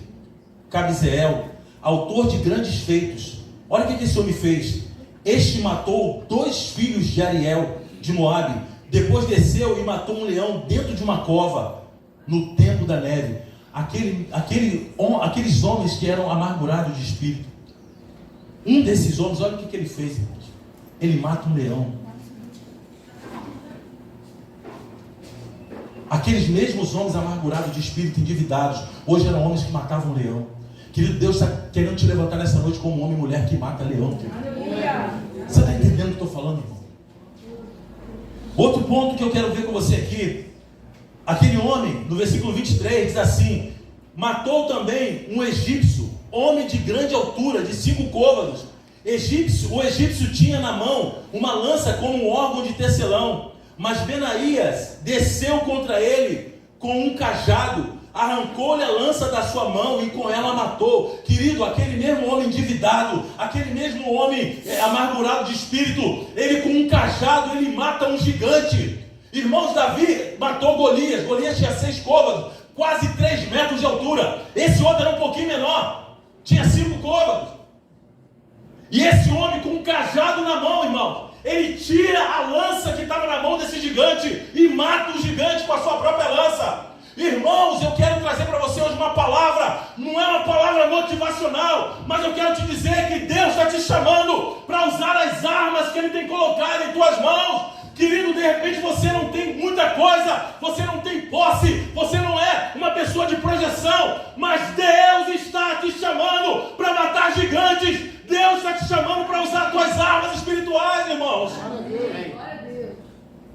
Cabzeel, autor de grandes feitos. Olha o que esse homem fez. Este matou 2 filhos de Ariel, de Moabe. Depois desceu e matou um leão dentro de uma cova, no tempo da neve. Aqueles homens que eram amargurados de espírito. Um desses homens, olha o que ele fez, irmãos. Ele mata um leão. Aqueles mesmos homens amargurados de espírito, endividados, hoje eram homens que matavam um leão. Querido, Deus está querendo te levantar nessa noite como um homem e mulher que mata leão. Você está entendendo o que eu estou falando, irmão? Outro ponto que eu quero ver com você aqui. Aquele homem, no versículo 23, diz assim: matou também um egípcio, homem de grande altura, de 5 côvados. O egípcio tinha na mão uma lança como um órgão de tecelão. Mas Benaías desceu contra ele com um cajado, arrancou-lhe a lança da sua mão e com ela matou. Querido, aquele mesmo homem endividado, aquele mesmo homem amargurado de espírito, ele com um cajado, ele mata um gigante. Irmãos, Davi matou Golias. Golias tinha 6 côvados, quase 3 metros de altura. Esse outro era um pouquinho menor, tinha 5 côvados. E esse homem com um cajado na mão, irmão, ele tira a lança que estava na mão desse gigante e mata o gigante com a sua própria lança. Irmãos, eu quero trazer para você hoje uma palavra, não é uma palavra motivacional, mas eu quero te dizer que Deus está te chamando para usar as armas que Ele tem colocado em tuas mãos. Querido, de repente você não tem muita coisa, você não tem posse, você não é uma pessoa de projeção, mas Deus está te chamando para matar gigantes. Deus está te chamando para usar as tuas armas espirituais, irmãos.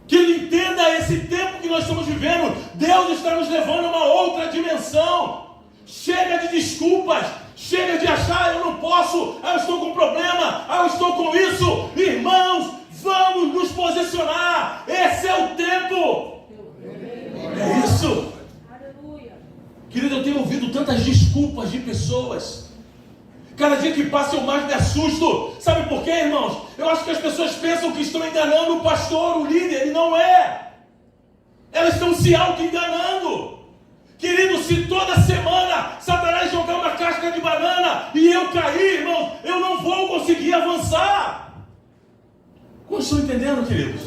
Que ele entenda esse tempo que nós estamos vivendo. Deus está nos levando a uma outra dimensão. Chega de desculpas. Chega de achar, eu não posso, eu estou com problema, eu estou com isso. Irmãos, vamos nos posicionar. Esse é o tempo. É isso. Querido, eu tenho ouvido tantas desculpas de pessoas. Cada dia que passa eu mais me assusto. Sabe por quê, irmãos? Eu acho que as pessoas pensam que estão enganando o pastor, o líder. E não é. Elas estão se auto-enganando. Querido, se toda semana Satanás jogar uma casca de banana e eu cair, irmãos, eu não vou conseguir avançar. Como estão entendendo, queridos?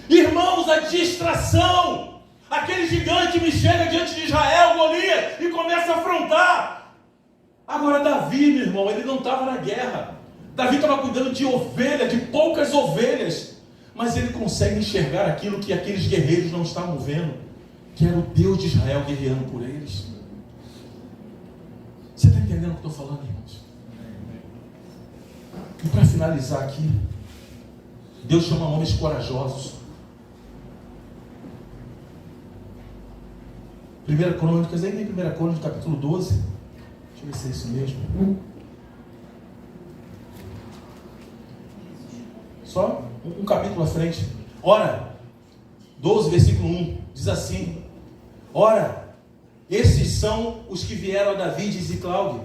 Irmãos, a distração. Aquele gigante me chega diante de Israel, Golias, e começa a afrontar. Agora Davi, meu irmão, ele não estava na guerra. Davi estava cuidando de ovelha, de poucas ovelhas. Mas ele consegue enxergar aquilo que aqueles guerreiros não estavam vendo, que era o Deus de Israel guerreando por eles. Você está entendendo o que eu estou falando, irmãos? E para finalizar aqui, Deus chama homens corajosos. 1 Crônicas, ainda em 1 Crônicas, capítulo 12. Deixa eu ver se é isso mesmo. Só um capítulo à frente. Ora, 12, versículo 1, diz assim: ora, esses são os que vieram a Davi de Ziclague,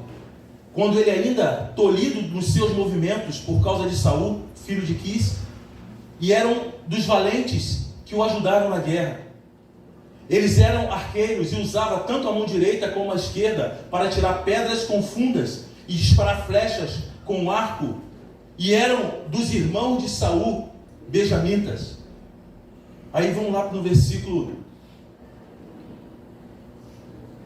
quando ele ainda tolhido nos seus movimentos por causa de Saul, filho de Quis, e eram dos valentes que o ajudaram na guerra. Eles eram arqueiros e usavam tanto a mão direita como a esquerda para tirar pedras com fundas e disparar flechas com um arco. E eram dos irmãos de Saul, benjamitas. Aí vamos lá no versículo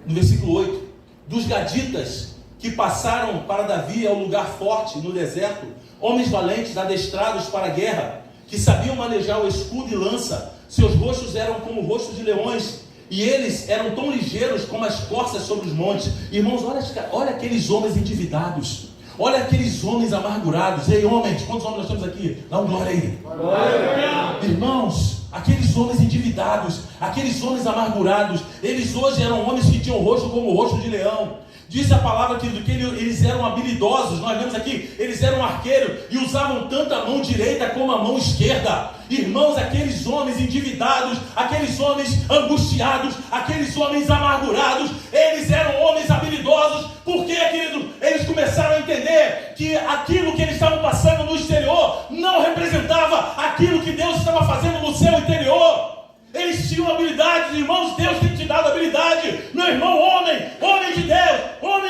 8. Dos gaditas que passaram para Davi ao lugar forte no deserto, homens valentes adestrados para a guerra, que sabiam manejar o escudo e lança. Seus rostos eram como o rosto de leões, e eles eram tão ligeiros como as corças sobre os montes. Irmãos, olha aqueles homens endividados, olha aqueles homens amargurados. Ei, homens, quantos homens nós temos aqui? Dá um glória aí. Glória. Irmãos, aqueles homens endividados, aqueles homens amargurados, eles hoje eram homens que tinham o rosto como o rosto de leão. Diz a palavra que eles eram habilidosos. Nós vemos aqui, eles eram arqueiros e usavam tanto a mão direita como a mão esquerda. Irmãos, aqueles homens endividados, aqueles homens angustiados, aqueles homens amargurados, eles eram homens habilidosos. Por quê, querido? Eles começaram a entender que aquilo que eles estavam passando no exterior não representava aquilo que Deus estava fazendo no seu interior. Eles tinham habilidades, irmãos. Deus tem te dado habilidade. Meu irmão, homem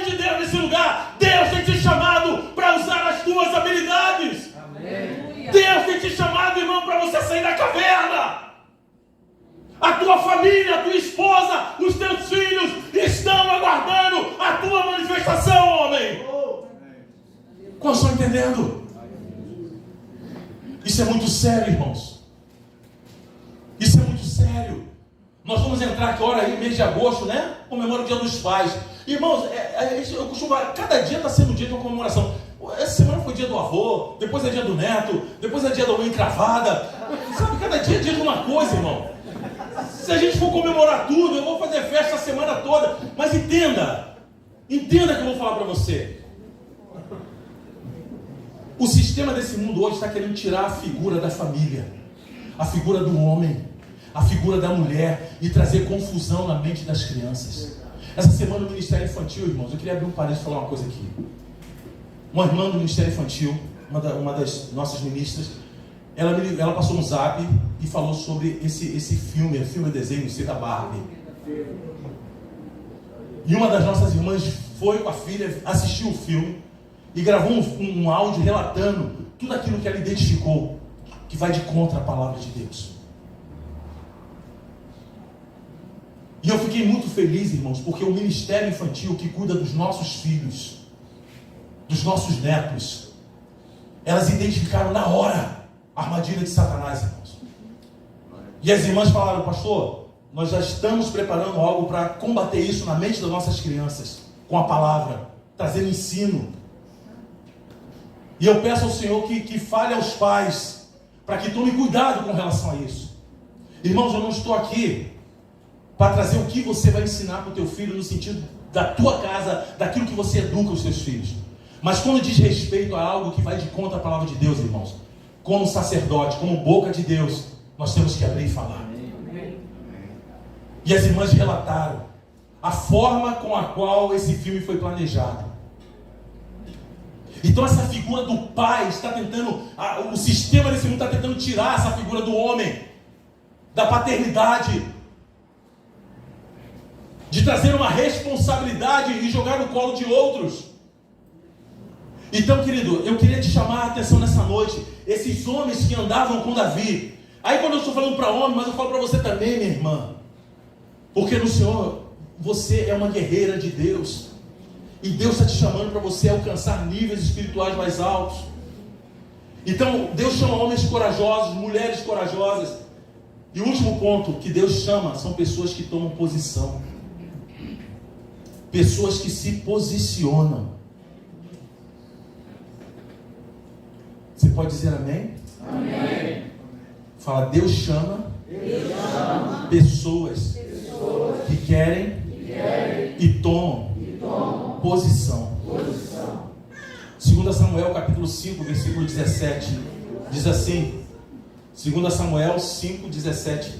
de Deus nesse lugar. Deus tem te chamado para usar as tuas habilidades. Amém. Deus tem te chamado, irmão, para você sair da caverna. A tua família, a tua esposa, os teus filhos estão aguardando a tua manifestação, homem. Como estão entendendo? Isso é muito sério, irmãos. Isso é muito sério. Nós vamos entrar agora aí, mês de agosto, né? Comemora o Dia dos Pais. Irmãos, eu costumo, cada dia está sendo um dia de uma comemoração. Essa semana foi dia do avô, depois é dia do neto, depois é dia da unha encravada. Sabe, cada dia é dia de uma coisa, irmão. Se a gente for comemorar tudo, eu vou fazer festa a semana toda. Mas entenda que eu vou falar para você. O sistema desse mundo hoje está querendo tirar a figura da família, a figura do homem, a figura da mulher e trazer confusão na mente das crianças. Essa semana no Ministério Infantil, irmãos, eu queria abrir um parênteses e falar uma coisa aqui. Uma irmã do Ministério Infantil, uma das nossas ministras, ela passou um zap e falou sobre esse filme desenho, da Barbie. E uma das nossas irmãs foi com a filha, assistiu o filme e gravou um áudio relatando tudo aquilo que ela identificou, que vai de contra a palavra de Deus. E eu fiquei muito feliz, irmãos, porque o Ministério Infantil que cuida dos nossos filhos, dos nossos netos, elas identificaram na hora a armadilha de Satanás, irmãos. E as irmãs falaram: pastor, nós já estamos preparando algo para combater isso na mente das nossas crianças, com a palavra, trazendo ensino. E eu peço ao Senhor que fale aos pais, para que tomem cuidado com relação a isso. Irmãos, eu não estou aqui para trazer o que você vai ensinar para o teu filho no sentido da tua casa, daquilo que você educa os seus filhos. Mas quando diz respeito a algo que vai de contra a palavra de Deus, irmãos, como sacerdote, como boca de Deus, nós temos que abrir e falar. E as irmãs relataram a forma com a qual esse filme foi planejado. Então essa figura do pai está tentando, o sistema desse mundo está tentando tirar essa figura do homem, da paternidade, de trazer uma responsabilidade e jogar no colo de outros. Então, querido, eu queria te chamar a atenção nessa noite, esses homens que andavam com Davi. Aí quando eu estou falando para homem, mas eu falo para você também, minha irmã, porque no Senhor, você é uma guerreira de Deus, e Deus está te chamando para você alcançar níveis espirituais mais altos. Então, Deus chama homens corajosos, mulheres corajosas. E o último ponto que Deus chama são pessoas que tomam posição. Pessoas que se posicionam. Você pode dizer amém? Amém. Fala: Deus chama, pessoas que querem e tomam posição. 2 Samuel capítulo 5, versículo 17, diz assim, 2 Samuel 5, 17: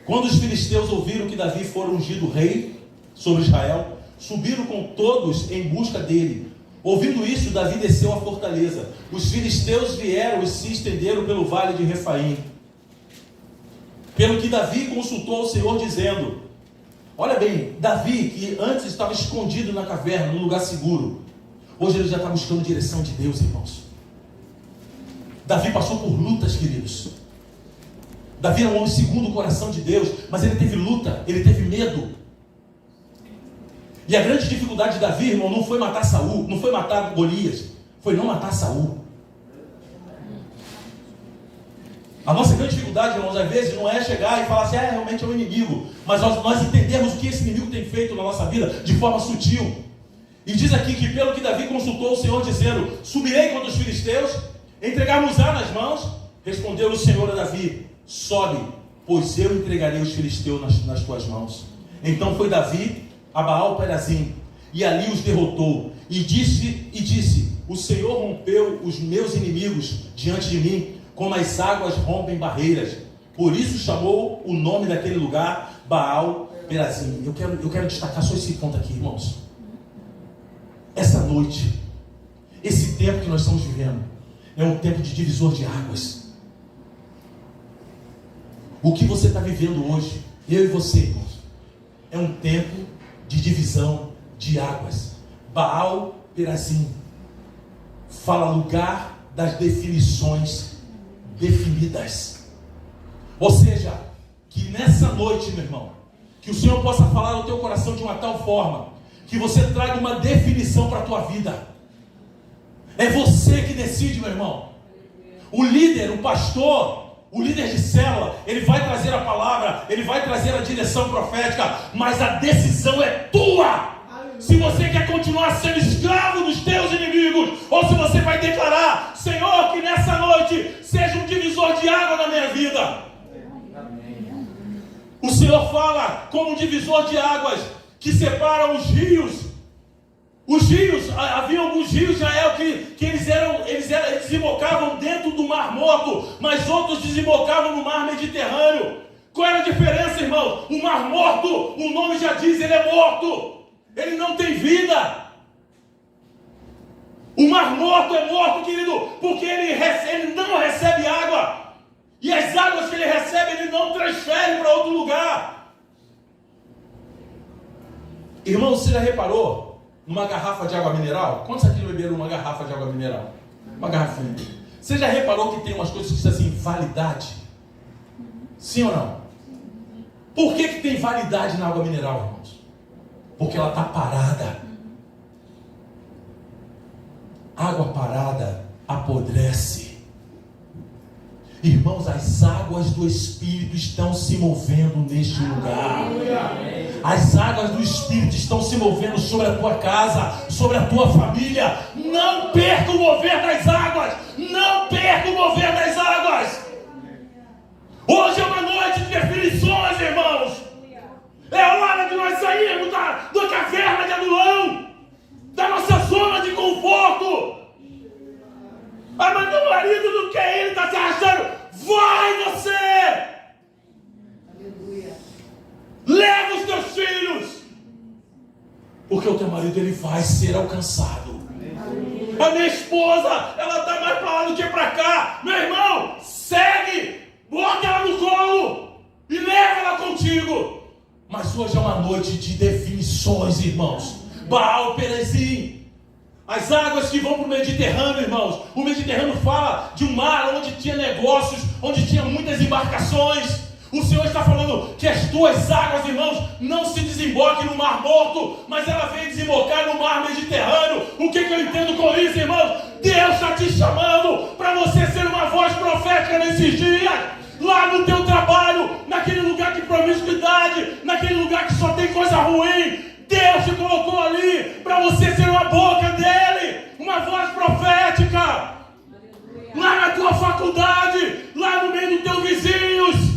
quando os filisteus ouviram que Davi fora ungido rei sobre Israel, subiram com todos em busca dele. Ouvindo isso, Davi desceu à fortaleza. Os filisteus vieram e se estenderam pelo vale de Refaim. Pelo que Davi consultou o Senhor, dizendo: olha bem, Davi, que antes estava escondido na caverna, num lugar seguro, hoje ele já está buscando direção de Deus, irmãos. Davi passou por lutas, queridos. Davi era um homem segundo o coração de Deus, mas ele teve luta, ele teve medo. E a grande dificuldade de Davi, irmão, não foi matar Saul, não foi matar Golias, foi não matar Saul. A nossa grande dificuldade, irmãos, às vezes não é chegar e falar assim: realmente é um inimigo, mas nós entendermos o que esse inimigo tem feito na nossa vida de forma sutil. E diz aqui que pelo que Davi consultou o Senhor, dizendo: subirei contra os filisteus, entregar-nos-á nas mãos. Respondeu o Senhor a Davi: sobe, pois eu entregarei os filisteus nas tuas mãos. Então foi Davi a Baal-Perazim, e ali os derrotou, e disse: o Senhor rompeu os meus inimigos diante de mim, como as águas rompem barreiras. Por isso chamou o nome daquele lugar Baal-Perazim. Eu quero destacar só esse ponto aqui, irmãos. Essa noite, esse tempo que nós estamos vivendo, é um tempo de divisor de águas. O que você está vivendo hoje, eu e você, irmãos, é um tempo de divisão de águas. Baal-Perazim fala lugar das definições definidas. Ou seja, que nessa noite, meu irmão, que o Senhor possa falar no teu coração de uma tal forma que você traga uma definição para a tua vida. É você que decide, meu irmão. O líder, o pastor, o líder de célula, ele vai trazer a palavra, ele vai trazer a direção profética, mas a decisão é tua. Se você quer continuar sendo escravo dos teus inimigos, ou se você vai declarar: Senhor, que nessa noite seja um divisor de água na minha vida. O Senhor fala como um divisor de águas que separa os rios. Os rios, havia alguns rios de Israel que eles desembocavam dentro do Mar Morto, mas outros desembocavam no Mar Mediterrâneo. Qual era a diferença, irmão? O mar morto, o nome já diz, ele é morto. Ele não tem vida. O mar morto é morto, querido, porque ele não recebe água. E as águas que ele recebe, ele não transfere para outro lugar. Irmão, você já reparou numa garrafa de água mineral? Quantos aqui beberam uma garrafa de água mineral? Uma garrafinha. Você já reparou que tem umas coisas que dizem assim, validade? Sim ou não? Por que tem validade na água mineral, irmãos? Porque ela está parada. Água parada apodrece. Irmãos, as águas do Espírito estão se movendo neste lugar. As águas do Espírito estão se movendo sobre a tua casa, sobre a tua família. Não perca o mover das águas. Não perca o mover das águas. Hoje é uma noite de definições, irmãos. É hora de nós sairmos da caverna de Adulão, da nossa zona de conforto. Ah, mas meu marido não quer, ele está se arrastando. Vai você! Aleluia. Leva os teus filhos, porque o teu marido ele vai ser alcançado. Aleluia. A minha esposa, ela está mais para lá do que para cá. Meu irmão, segue, bota ela no colo e leva ela contigo. Mas hoje é uma noite de definições, irmãos. Baal Perezim. As águas que vão para o Mediterrâneo, irmãos. O Mediterrâneo fala de um mar onde tinha negócios, onde tinha muitas embarcações. O Senhor está falando que as tuas águas, irmãos, não se desemboquem no Mar Morto, mas ela vem desembocar no Mar Mediterrâneo. O que eu entendo com isso, irmãos? Deus está te chamando para você ser uma voz profética nesses dias. Lá no teu trabalho, naquele lugar de promiscuidade, naquele lugar que só tem coisa ruim. Deus te colocou ali para você ser uma boca dele, uma voz profética. Lá na tua faculdade, lá no meio dos teus vizinhos.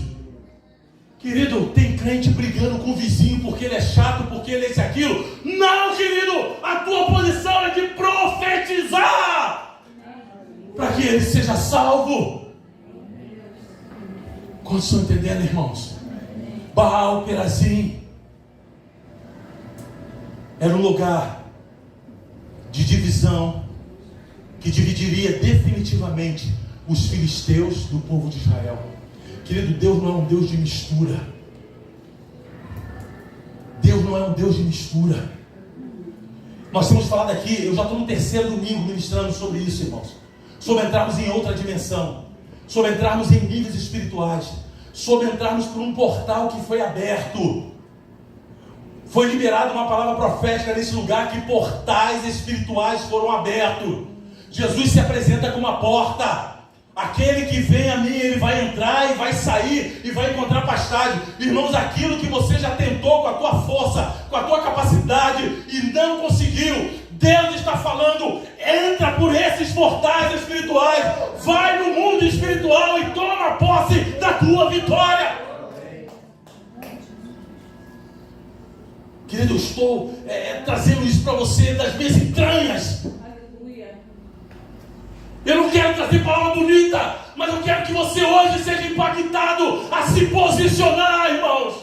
Querido, tem crente brigando com o vizinho porque ele é chato, porque ele é isso e aquilo. Não, querido, a tua posição é de profetizar para que ele seja salvo. Quantos estão entendendo, irmãos? Baal Perazim era um lugar de divisão que dividiria definitivamente os filisteus do povo de Israel. Querido, Deus não é um Deus de mistura. Deus não é um Deus de mistura. Nós temos falado aqui, eu já estou no 3º domingo ministrando sobre isso, irmãos. Sobre entrarmos em outra dimensão, sobre entrarmos em níveis espirituais, sobre entrarmos por um portal que foi aberto. Foi liberada uma palavra profética nesse lugar, que portais espirituais foram abertos. Jesus se apresenta como a porta. Aquele que vem a mim, ele vai entrar e vai sair e vai encontrar pastagem. Irmãos, aquilo que você já tentou com a tua força, com a tua capacidade e não conseguiu, Deus está falando, entra por esses portais espirituais, vai no mundo espiritual e toma posse da tua vitória. Querido, eu estou trazendo isso para você das minhas entranhas. Eu não quero trazer palavra bonita, mas eu quero que você hoje seja impactado a se posicionar, irmãos.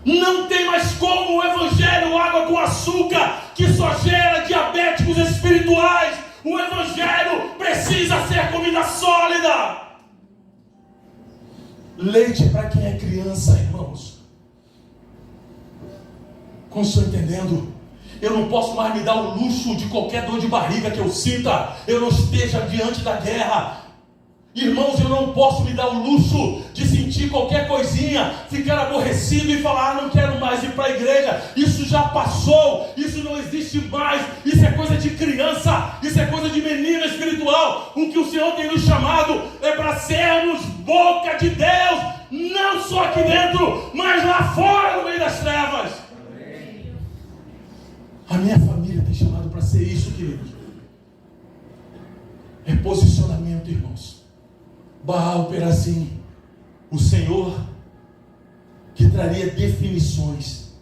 Não tem mais como o evangelho água com açúcar, que só gera diabéticos espirituais. O evangelho precisa ser comida sólida. Leite para quem é criança, irmãos. Como estão entendendo? Eu não posso mais me dar o luxo de qualquer dor de barriga que eu sinta. Eu não esteja diante da guerra. Irmãos, eu não posso me dar o luxo de sentir qualquer coisinha, ficar aborrecido e falar, não quero mais ir para a igreja. Isso já passou, isso não existe mais. Isso é coisa de criança, isso é coisa de menina espiritual. O que o Senhor tem nos chamado é para sermos boca de Deus, não só aqui dentro, mas lá fora, no meio das trevas. A minha família tem chamado para ser isso, queridos. É posicionamento, irmãos. Baal Perazim, o Senhor que traria definições.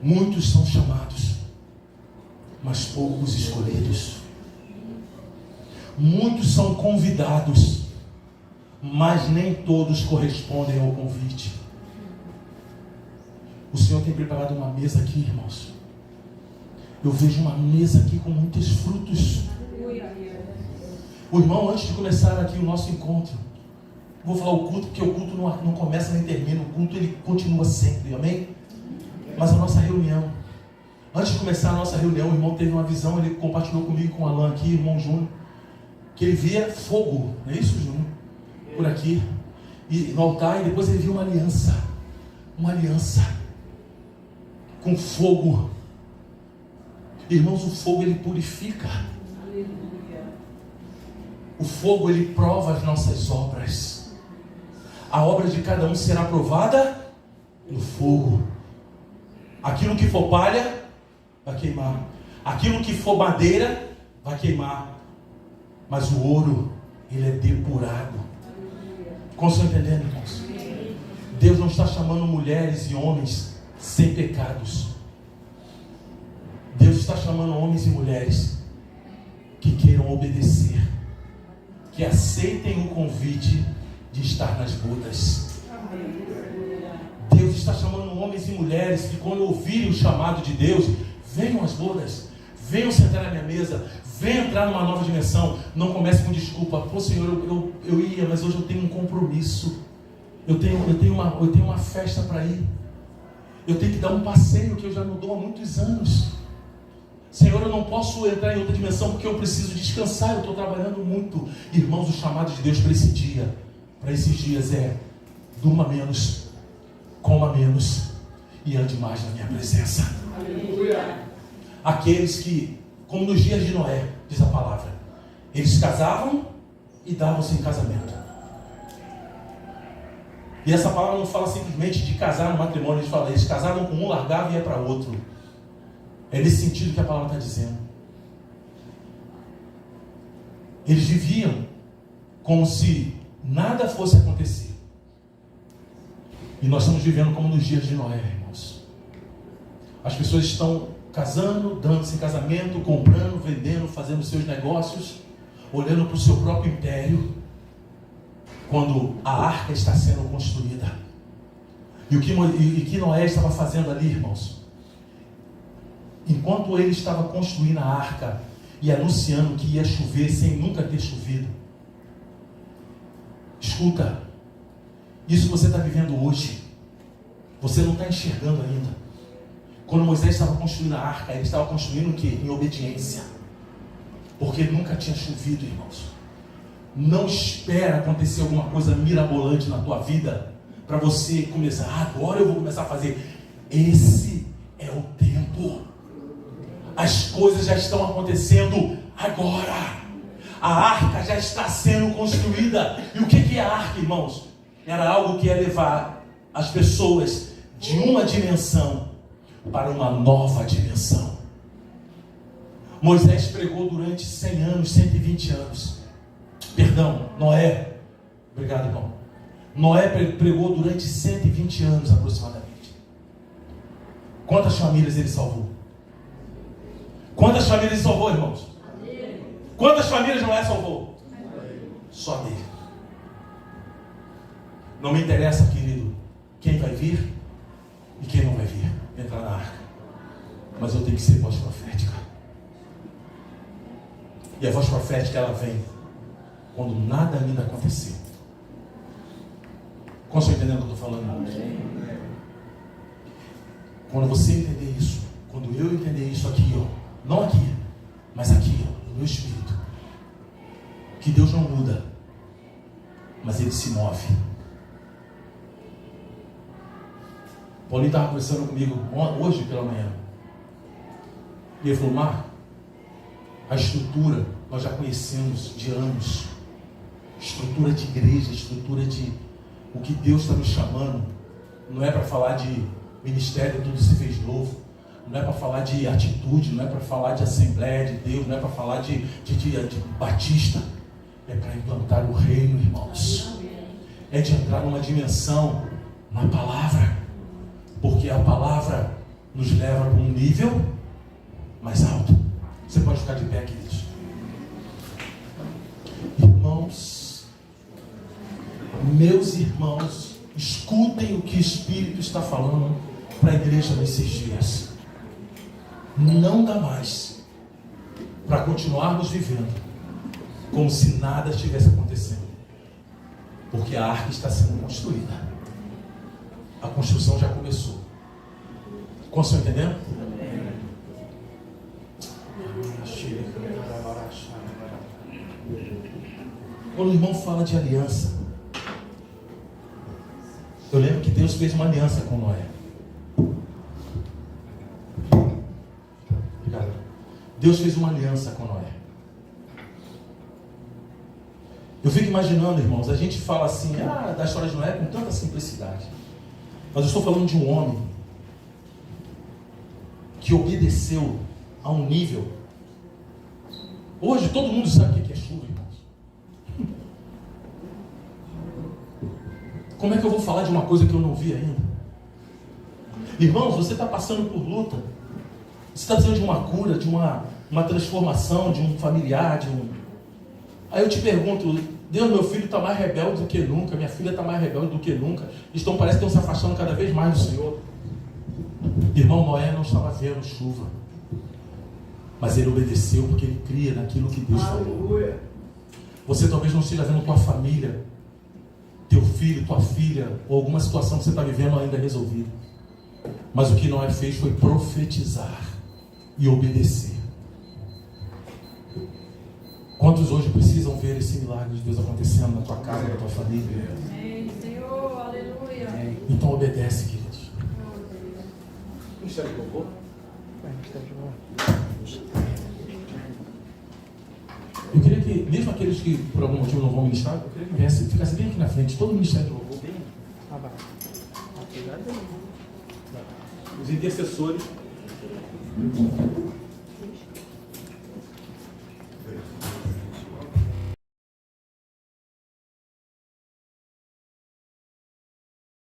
Muitos são chamados, mas poucos escolhidos. Muitos são convidados, mas nem todos correspondem ao convite. O Senhor tem preparado uma mesa aqui, irmãos. Eu vejo uma mesa aqui com muitos frutos. O irmão, antes de começar aqui o nosso encontro, vou falar o culto, porque o culto não começa nem termina, o culto ele continua sempre, amém? Mas a nossa reunião, antes de começar a nossa reunião, o irmão teve uma visão, ele compartilhou comigo, com o Alan aqui, irmão Júnior, que ele via fogo, não é isso, Júnior? Por aqui, e no altar, e depois ele viu uma aliança, com fogo. Irmãos, o fogo ele purifica. O fogo ele prova as nossas obras. A obra de cada um será provada no fogo. Aquilo que for palha vai queimar. Aquilo que for madeira vai queimar. Mas o ouro ele é depurado. Como estão entendendo, irmãos? Deus não está chamando mulheres e homens sem pecados. Deus está chamando homens e mulheres que queiram obedecer, que aceitem o convite de estar nas bodas. Deus está chamando homens e mulheres que, quando ouvirem o chamado de Deus, venham às bodas, venham sentar na minha mesa, venham entrar numa nova dimensão. Não comece com desculpa. Pô, Senhor, eu ia, mas hoje eu tenho um compromisso. Eu tenho uma festa para ir. Eu tenho que dar um passeio que eu já não dou há muitos anos. Senhor, eu não posso entrar em outra dimensão porque eu preciso descansar, eu estou trabalhando muito. Irmãos, o chamado de Deus para esse dia, para esses dias é: durma menos, coma menos e ande mais na minha presença. Aleluia. Aqueles que, como nos dias de Noé, diz a palavra, eles casavam e davam-se em casamento. E essa palavra não fala simplesmente de casar no matrimônio, eles casavam com um, largavam e ia para outro. É nesse sentido que a palavra está dizendo. Eles viviam como se nada fosse acontecer. E nós estamos vivendo como nos dias de Noé, irmãos. As pessoas estão casando, dando-se em casamento, comprando, vendendo, fazendo seus negócios, olhando para o seu próprio império, quando a arca está sendo construída. E o que Noé estava fazendo ali, irmãos? Enquanto ele estava construindo a arca e anunciando que ia chover sem nunca ter chovido, escuta, isso que você está vivendo hoje, você não está enxergando ainda. Quando Moisés estava construindo a arca, ele estava construindo o quê? Em obediência, porque nunca tinha chovido, irmãos. Não espera acontecer alguma coisa mirabolante na tua vida para você começar: agora eu vou começar a fazer. Esse é o tempo. As coisas já estão acontecendo agora. A arca já está sendo construída. E o que é a arca, irmãos? Era algo que ia levar as pessoas de uma dimensão para uma nova dimensão. Moisés pregou durante 100 anos, 120 anos. Perdão, Noé. Obrigado, irmão. Noé pregou durante 120 anos aproximadamente. Quantas famílias ele salvou? Quantas famílias ele salvou, irmãos? Quantas famílias Noé salvou? Só dele. Não me interessa, querido, quem vai vir e quem não vai vir entrar na arca. Mas eu tenho que ser voz profética. E a voz profética, ela vem quando nada ainda aconteceu. Como você está entendendo o que eu estou falando? Quando você entender isso, quando eu entender isso aqui, ó, não aqui, mas aqui, ó, no meu espírito, que Deus não muda, mas Ele se move. Paulinho estava conversando comigo hoje pela manhã. E ele falou: Mar, a estrutura nós já conhecemos de anos. Estrutura de igreja, estrutura de o que Deus está nos chamando. Não é para falar de ministério, tudo se fez novo. Não é para falar de atitude, não é para falar de Assembleia de Deus, não é para falar de Batista. É para implantar o reino, irmãos. É de entrar numa dimensão na palavra. Porque a palavra nos leva para um nível mais alto. Você pode ficar de pé, queridos. Irmãos, Meus irmãos, escutem o que o Espírito está falando para a igreja nesses dias. Não dá mais para continuarmos vivendo como se nada estivesse acontecendo, porque a arca está sendo construída. A construção já começou. Como estão entendendo? Quando o irmão fala de aliança, eu lembro que Deus fez uma aliança com Noé. Obrigado. Deus fez uma aliança com Noé. Eu fico imaginando, irmãos, a gente fala assim, da história de Noé com tanta simplicidade. Mas eu estou falando de um homem que obedeceu a um nível. Hoje todo mundo sabe o que é chuva, irmãos. Como é que eu vou falar de uma coisa que eu não vi ainda? Irmãos, você está passando por luta. Você está precisando de uma cura, de uma transformação, de um familiar, Aí eu te pergunto, Deus, meu filho está mais rebelde do que nunca, minha filha está mais rebelde do que nunca, parece que estão se afastando cada vez mais do Senhor. Irmão, Noé não estava vendo chuva, mas ele obedeceu porque ele cria naquilo que Deus falou. Você talvez não esteja vendo tua família, teu filho, tua filha, ou alguma situação que você está vivendo ainda resolvida, mas o que Noé fez foi profetizar e obedecer. Quantos hoje precisam ver esse milagre de Deus acontecendo na tua casa, na tua família? Amém, Senhor, aleluia. Então obedece, queridos. Ministério de Louvor? Eu queria que, mesmo aqueles que por algum motivo não vão ministrar, eu queria que ficasse bem aqui na frente, todo o Ministério de Louvor, bem os intercessores.